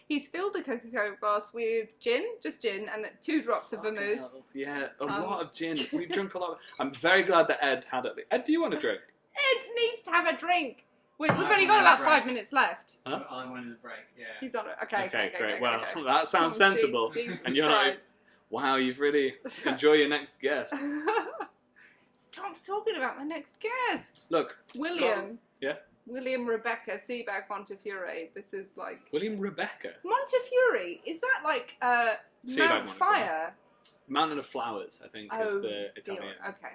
he's filled the Coca-Cola glass with gin, just gin, and 2 drops of Fucking vermouth. hell. Yeah, a lot of gin. We've drunk a lot. I'm very glad that Ed had it. Ed, do you want a drink? Ed needs to have a drink. We've I only want got a about break. 5 minutes left. Huh? I wanted a break, yeah. He's on it. Okay. Okay, great. Okay, Well, okay. that sounds Oh, sensible. Jesus And you're like, Christ. wow, you've really enjoy your next guest. Stop talking about my next guest. Look, William. Yeah. William Rebecca Sebag-Montefiore. This is like... William Rebecca, Montefiore, is that like Mount Sebag-Montefiore. Fire? Mountain of Flowers, I think is the deal. Italian. Okay.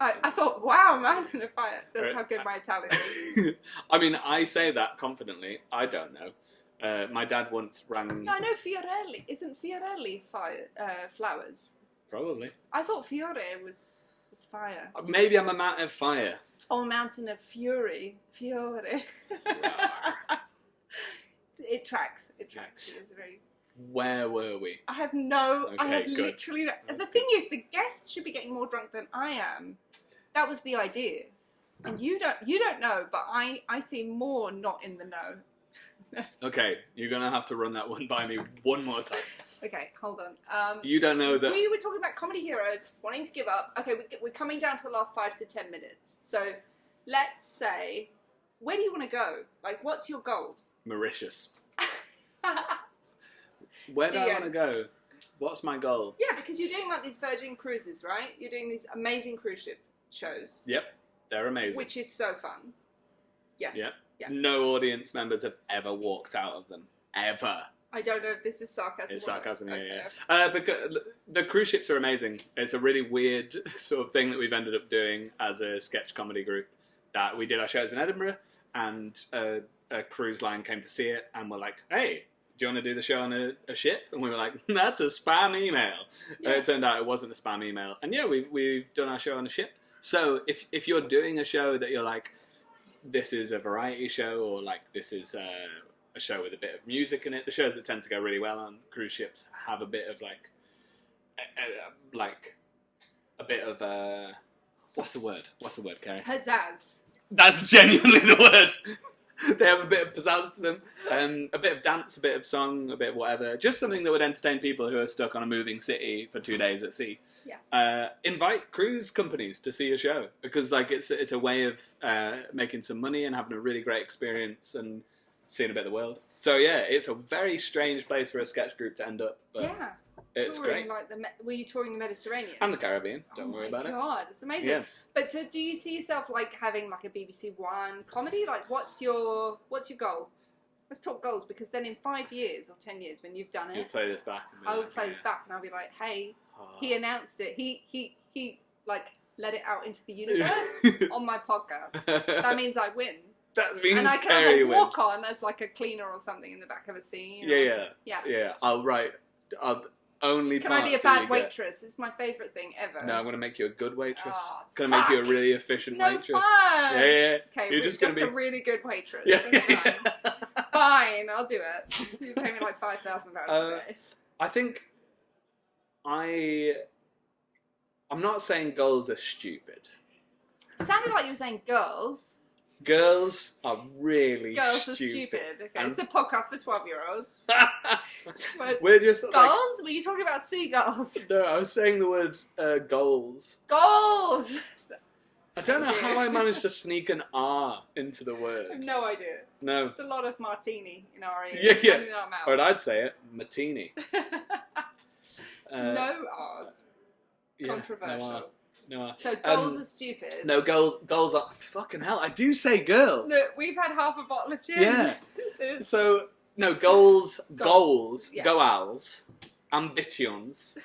I thought, wow, Mountain of Fire. That's Right. how good my Italian is. I mean, I say that confidently. I don't know. My dad once rang. No, I know Fiorelli. Isn't Fiorelli fire, flowers? Probably. I thought Fiore was fire. Maybe I'm a mountain of fire. Oh, Mountain of Fury. Fiore. It tracks. It tracks. It was very... Where were we? I have no. I Okay, have good. literally no. That's The thing is, the guests should be getting more drunk than I am. That was the idea, and you don't know, but I seem more not in the know. Okay, you're gonna have to run that one by me one more time. Okay, hold on. You don't know that. We were talking about comedy heroes wanting to give up. Okay, we're coming down to the last 5 to 10 minutes. So let's say where do you want to go? Like, what's your goal? Mauritius. Where do I want to go? What's my goal? Yeah, because you're doing like these Virgin cruises, right? You're doing these amazing cruise ship shows. Yep, they're amazing. Which is so fun. Yes. Yep. Yeah. No audience members have ever walked out of them. Ever. I don't know if this is sarcasm. It's sarcasm, okay. But the cruise ships are amazing. It's a really weird sort of thing that we've ended up doing as a sketch comedy group. That we did our shows in Edinburgh, and a cruise line came to see it, and we're like, hey, do you want to do the show on a ship? And we were like, that's a spam email. Yeah. It turned out it wasn't a spam email. And yeah, we've done our show on a ship. So if you're doing a show that you're like, this is a variety show, or like this is a show with a bit of music in it, the shows that tend to go really well on cruise ships have a bit of a bit of what's the word, Kerry? Pizzazz. That's genuinely the word. They have a bit of pizzazz to them, a bit of dance, a bit of song, a bit of whatever. Just something that would entertain people who are stuck on a moving city for 2 days at sea. Yes. Invite cruise companies to see your show, because like it's a way of making some money and having a really great experience and seeing a bit of the world. So yeah, it's a very strange place for a sketch group to end up. But yeah. it's touring, great. like were you touring the Mediterranean? And the Caribbean. Don't worry about Oh it. my God, it's amazing. Yeah. But so, do you see yourself like having like a BBC One comedy? Like, what's your goal? Let's talk goals, because then in 5 years or 10 years, when you've done You it, play this back. And be I would like, play this back and I'll be like, hey, he announced it. He like let it out into the universe on my podcast. That means I win. That means And I can Kerry have a wins. walk on as like a cleaner or something in the back of a scene. Yeah. Yeah. I'll write. Only Can I be a parts that bad you get. waitress? It's my favourite thing ever. No, I'm going to make you a good waitress. Oh, Going to make you a fuck. really efficient No waitress. fun. Yeah. Okay, You're we're just just gonna a be- really good waitress. Yeah. That's fine. Fine, I'll do it. You pay me like £5,000 a day. I think I'm not saying goals are stupid. It sounded like you were saying girls. Girls are really Girls are stupid. stupid. Okay, And- it's a podcast for 12-year-olds. We're just like, Goals? Were you talking about seagulls? no, I was saying the word goals. Goals! I don't know how I managed to sneak an R into the I have word. no idea. No. It's a lot of martini in our ears. Yeah. And in our mouth. Or I'd say it, martini. No R's. Yeah, Controversial. No R. So goals are stupid. No, goals are... Fucking hell, I do say girls. Look, we've had half a bottle of gin. Yeah. So- So, no, goals, Yeah. goals, ambitions,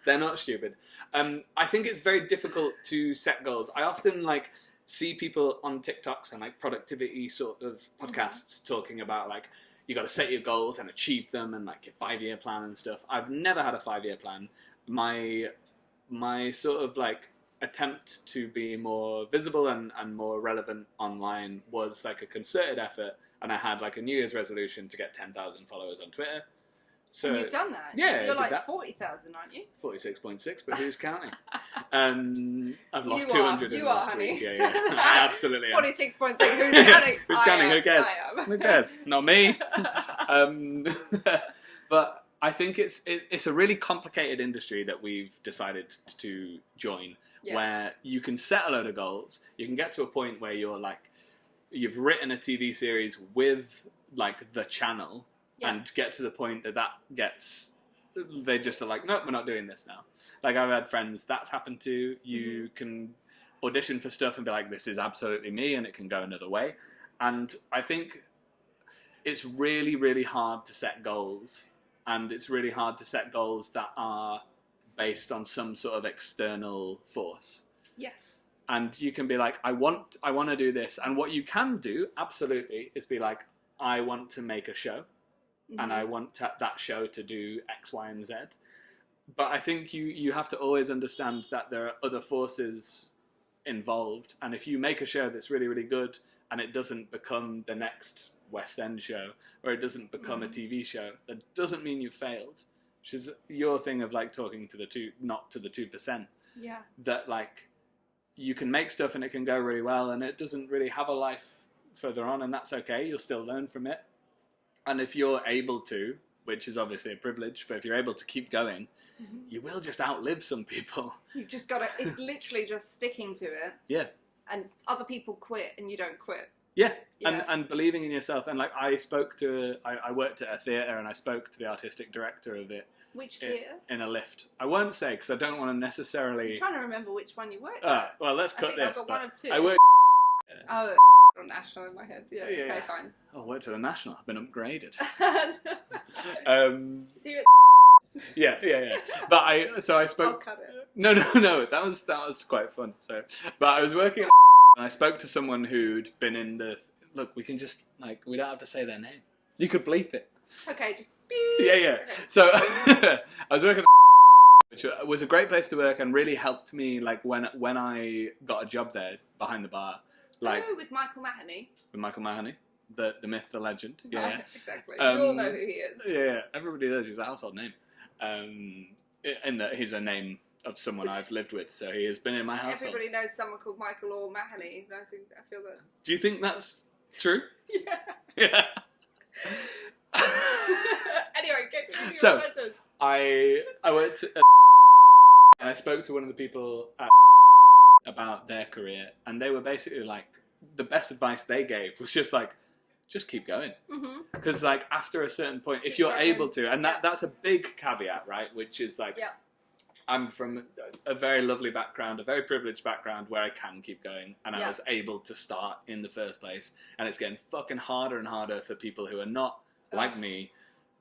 they're not stupid. I think it's very difficult to set goals. I often, like, see people on TikToks and, like, productivity sort of podcasts talking about, like, you got to set your goals and achieve them and, like, your 5-year plan and stuff. I've never had a 5-year plan. My sort of, like, attempt to be more visible and more relevant online was, like, a concerted effort. And I had like a New Year's resolution to get 10,000 followers on Twitter. So and you've done that. Yeah, I You're did like that. 40,000, aren't you? 46.6, but who's counting? I've lost You 200 in are, the last honey. week. Yeah, I absolutely am. 46.6. Who's counting? Who's I counting? am. Who cares? I am. Who cares? Not me. But I think it's a really complicated industry that we've decided to join, where you can set a load of goals. You can get to a point where you're like, you've written a TV series with like the channel, and get to the point that gets, they just are like, nope, we're not doing this now. Like I've had friends that's happened to. You can audition for stuff and be like, this is absolutely me, and it can go another way. And I think it's really, really hard to set goals, and it's really hard to set goals that are based on some sort of external force. Yes. And you can be like, I want to do this. And what you can do, absolutely, is be like, I want to make a show. And I want that show to do X, Y, and Z. But I think you have to always understand that there are other forces involved. And if you make a show that's really, really good, and it doesn't become the next West End show, or it doesn't become a TV show, that doesn't mean you've failed. Which is your thing of like talking to the not to the 2%. Yeah. That like, you can make stuff and it can go really well, and it doesn't really have a life further on, and that's okay. You'll still learn from it. And if you're able to, which is obviously a privilege, but if you're able to keep going, you will just outlive some people. You've just got to, it's literally just sticking to it. Yeah. And other people quit and you don't quit. Yeah. Yeah. And believing in yourself. And like I worked at a theatre and I spoke to the artistic director of it Which theatre? in a lift. I won't say because I don't want to I'm necessarily. trying to remember which one you worked at. Well, let's I cut think I've this. got but one of two. I worked. Oh, on National in my head. Yeah. Okay, fine. I worked at the National. I've been upgraded. So you're Yeah. But I spoke. I'll cut it. No. That was quite fun. So, but I was working at and I spoke to someone who'd been in the. Look, we can just we don't have to say their name. You could bleep it. Okay, just. Yeah. Okay. So I was working at which was a great place to work and really helped me when I got a job there behind the bar, with Michael Mahoney. with Michael Mahoney, the myth, the legend. Yeah. Exactly. You all know Um, who he is. Yeah, everybody knows he's a household name. In that he's a name of someone I've lived with, so he has been in my household. Everybody knows someone called Michael or Mahoney. I feel that's. Do you think that's true? Yeah. Yeah. Anyway, get to your So- sentence. I worked at and I spoke to one of the people at about their career, and they were basically like, the best advice they gave was just keep going. Mm-hmm. Because after a certain point, if Keep you're trucking. able to, and Yeah. that's a big caveat, right? Which is Yeah. I'm from a very lovely background, a very privileged background where I can keep going, and I Yeah. was able to start in the first place. And it's getting fucking harder and harder for people who are not like me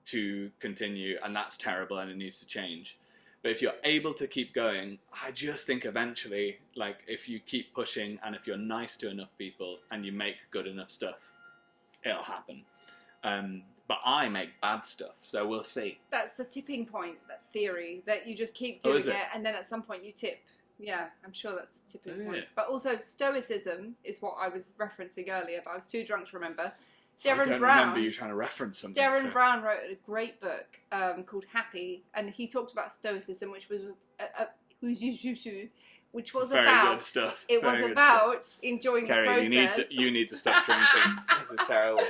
to continue, and that's terrible, and it needs to change. But if you're able to keep going, I just think eventually, if you keep pushing, and if you're nice to enough people, and you make good enough stuff, it'll happen. But I make bad stuff, so we'll see. That's the tipping point, that theory, that you just keep Oh, doing is it? and then at some point you tip. Yeah, I'm sure that's the tipping Oh, point. yeah. But also, stoicism is what I was referencing earlier, but I was too drunk to remember. I Darren don't Brown. remember you trying to reference something. Darren so- Brown wrote a great book called Happy, and he talked about stoicism, which was Very about good stuff. it was Very good about enjoying stuff. Kerry, the process. you need to stop drinking. This is terrible.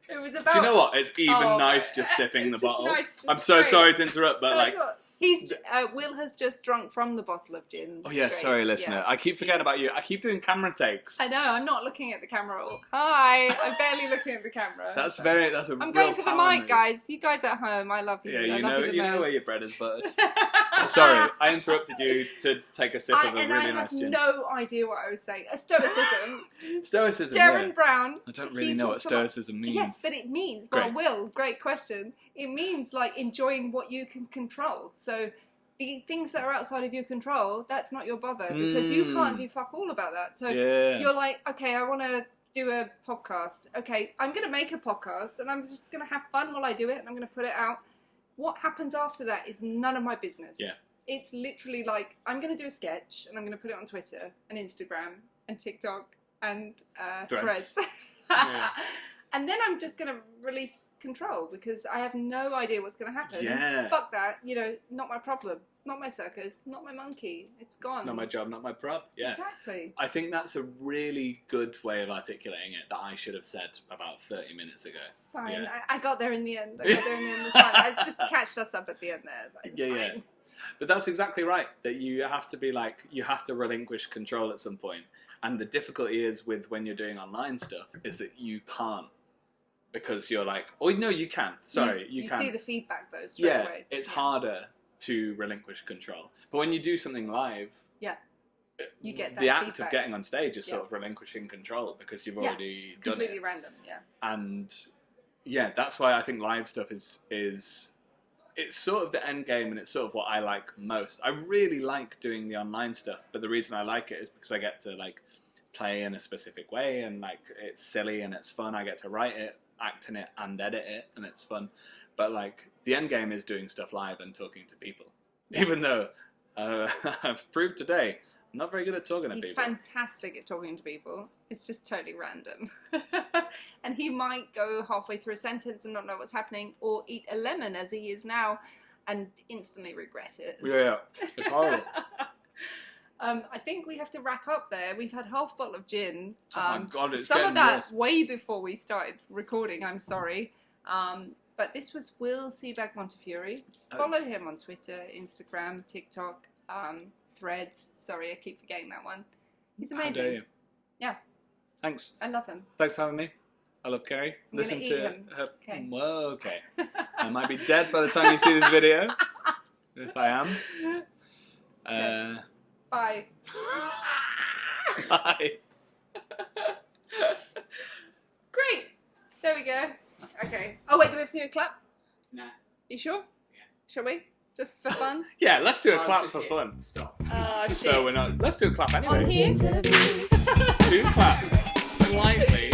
It was about. Do you know what? It's even Oh, nice just sipping the it's just bottle. nice to I'm so straight. sorry to interrupt, but That's what- he's Will has just drunk from the bottle of gin. oh yeah, straight. sorry, listener. Yeah. I keep forgetting about you. I keep doing camera takes. I know. I'm not looking at the camera. Hi. I'm barely looking at the camera. That's a I'm real going for the power mic, move. guys. You guys at home, I love you. Yeah, I you love know, the you know most. where your bread is buttered. Sorry, I interrupted you to take a sip of a And really I nice have gin. no idea what I was saying. Stoicism. Stoicism. Darren Yeah. Brown. I don't really he know what talks about- stoicism means. Yes, but it means, Great. Will, great question. It means enjoying what you can control. So the things that are outside of your control, that's not your bother because you can't do fuck all about that. So Yeah. you're like, okay, I want to do a podcast. Okay, I'm going to make a podcast and I'm just going to have fun while I do it and I'm going to put it out. What happens after that is none of my business. Yeah. It's literally I'm going to do a sketch and I'm going to put it on Twitter and Instagram and TikTok and Threads. Threads. Yeah. And then I'm just going to release control because I have no idea what's going to happen. Yeah. Fuck that. Not my problem. Not my circus. Not my monkey. It's gone. Not my job, not my prop. Yeah. Exactly. I think that's a really good way of articulating it that I should have said about 30 minutes ago. It's fine. Yeah. I got there in the end. It's fine. I just catched us up at the end there. It's Yeah, fine. yeah. But that's exactly right. That you have to you have to relinquish control at some point. And the difficulty is with when you're doing online stuff is that you can't. Because you're oh no, you can. Sorry, you can. see the feedback though straight Yeah, away. it's harder to relinquish control. But when you do something live, You get that the act feedback. of getting on stage is Yeah. sort of relinquishing control because you've Yeah, already It's done completely it. random. Yeah. And yeah, that's why I think live stuff is it's sort of the end game, and it's sort of what I like most. I really like doing the online stuff, but the reason I like it is because I get to play in a specific way, and it's silly and it's fun. I get to write it, act in it, and edit it, and it's fun. But the end game is doing stuff live and talking to people. Yeah. Even though I've proved today I'm not very good at talking to He's people. fantastic at talking to people. It's just totally random. And he might go halfway through a sentence and not know what's happening, or eat a lemon as he is now and instantly regret it. Yeah, it's horrible. I think we have to wrap up there. We've had half a bottle of gin. Oh my God, it's some getting of that worse. way before we started recording, I'm sorry. But this was Will Sebag-Montefiore. Follow him on Twitter, Instagram, TikTok, Threads. Sorry, I keep forgetting that one. He's How dare amazing. you? Yeah. Thanks. I love him. Thanks for having me. I love Kerry. I'm Listen gonna to eat him. her. Okay. Well, okay. I might be dead by the time you see this video. If I am. Bye. Bye. Great. There we go. Okay. Oh wait, do we have to do a clap? Nah. You sure? Yeah. Shall we? Just for fun? Yeah, let's do a I'll clap just for hit fun. Stop. Oh shit. So we're not. Let's do a clap On anyway. here? Interviews. 2 claps. Slightly.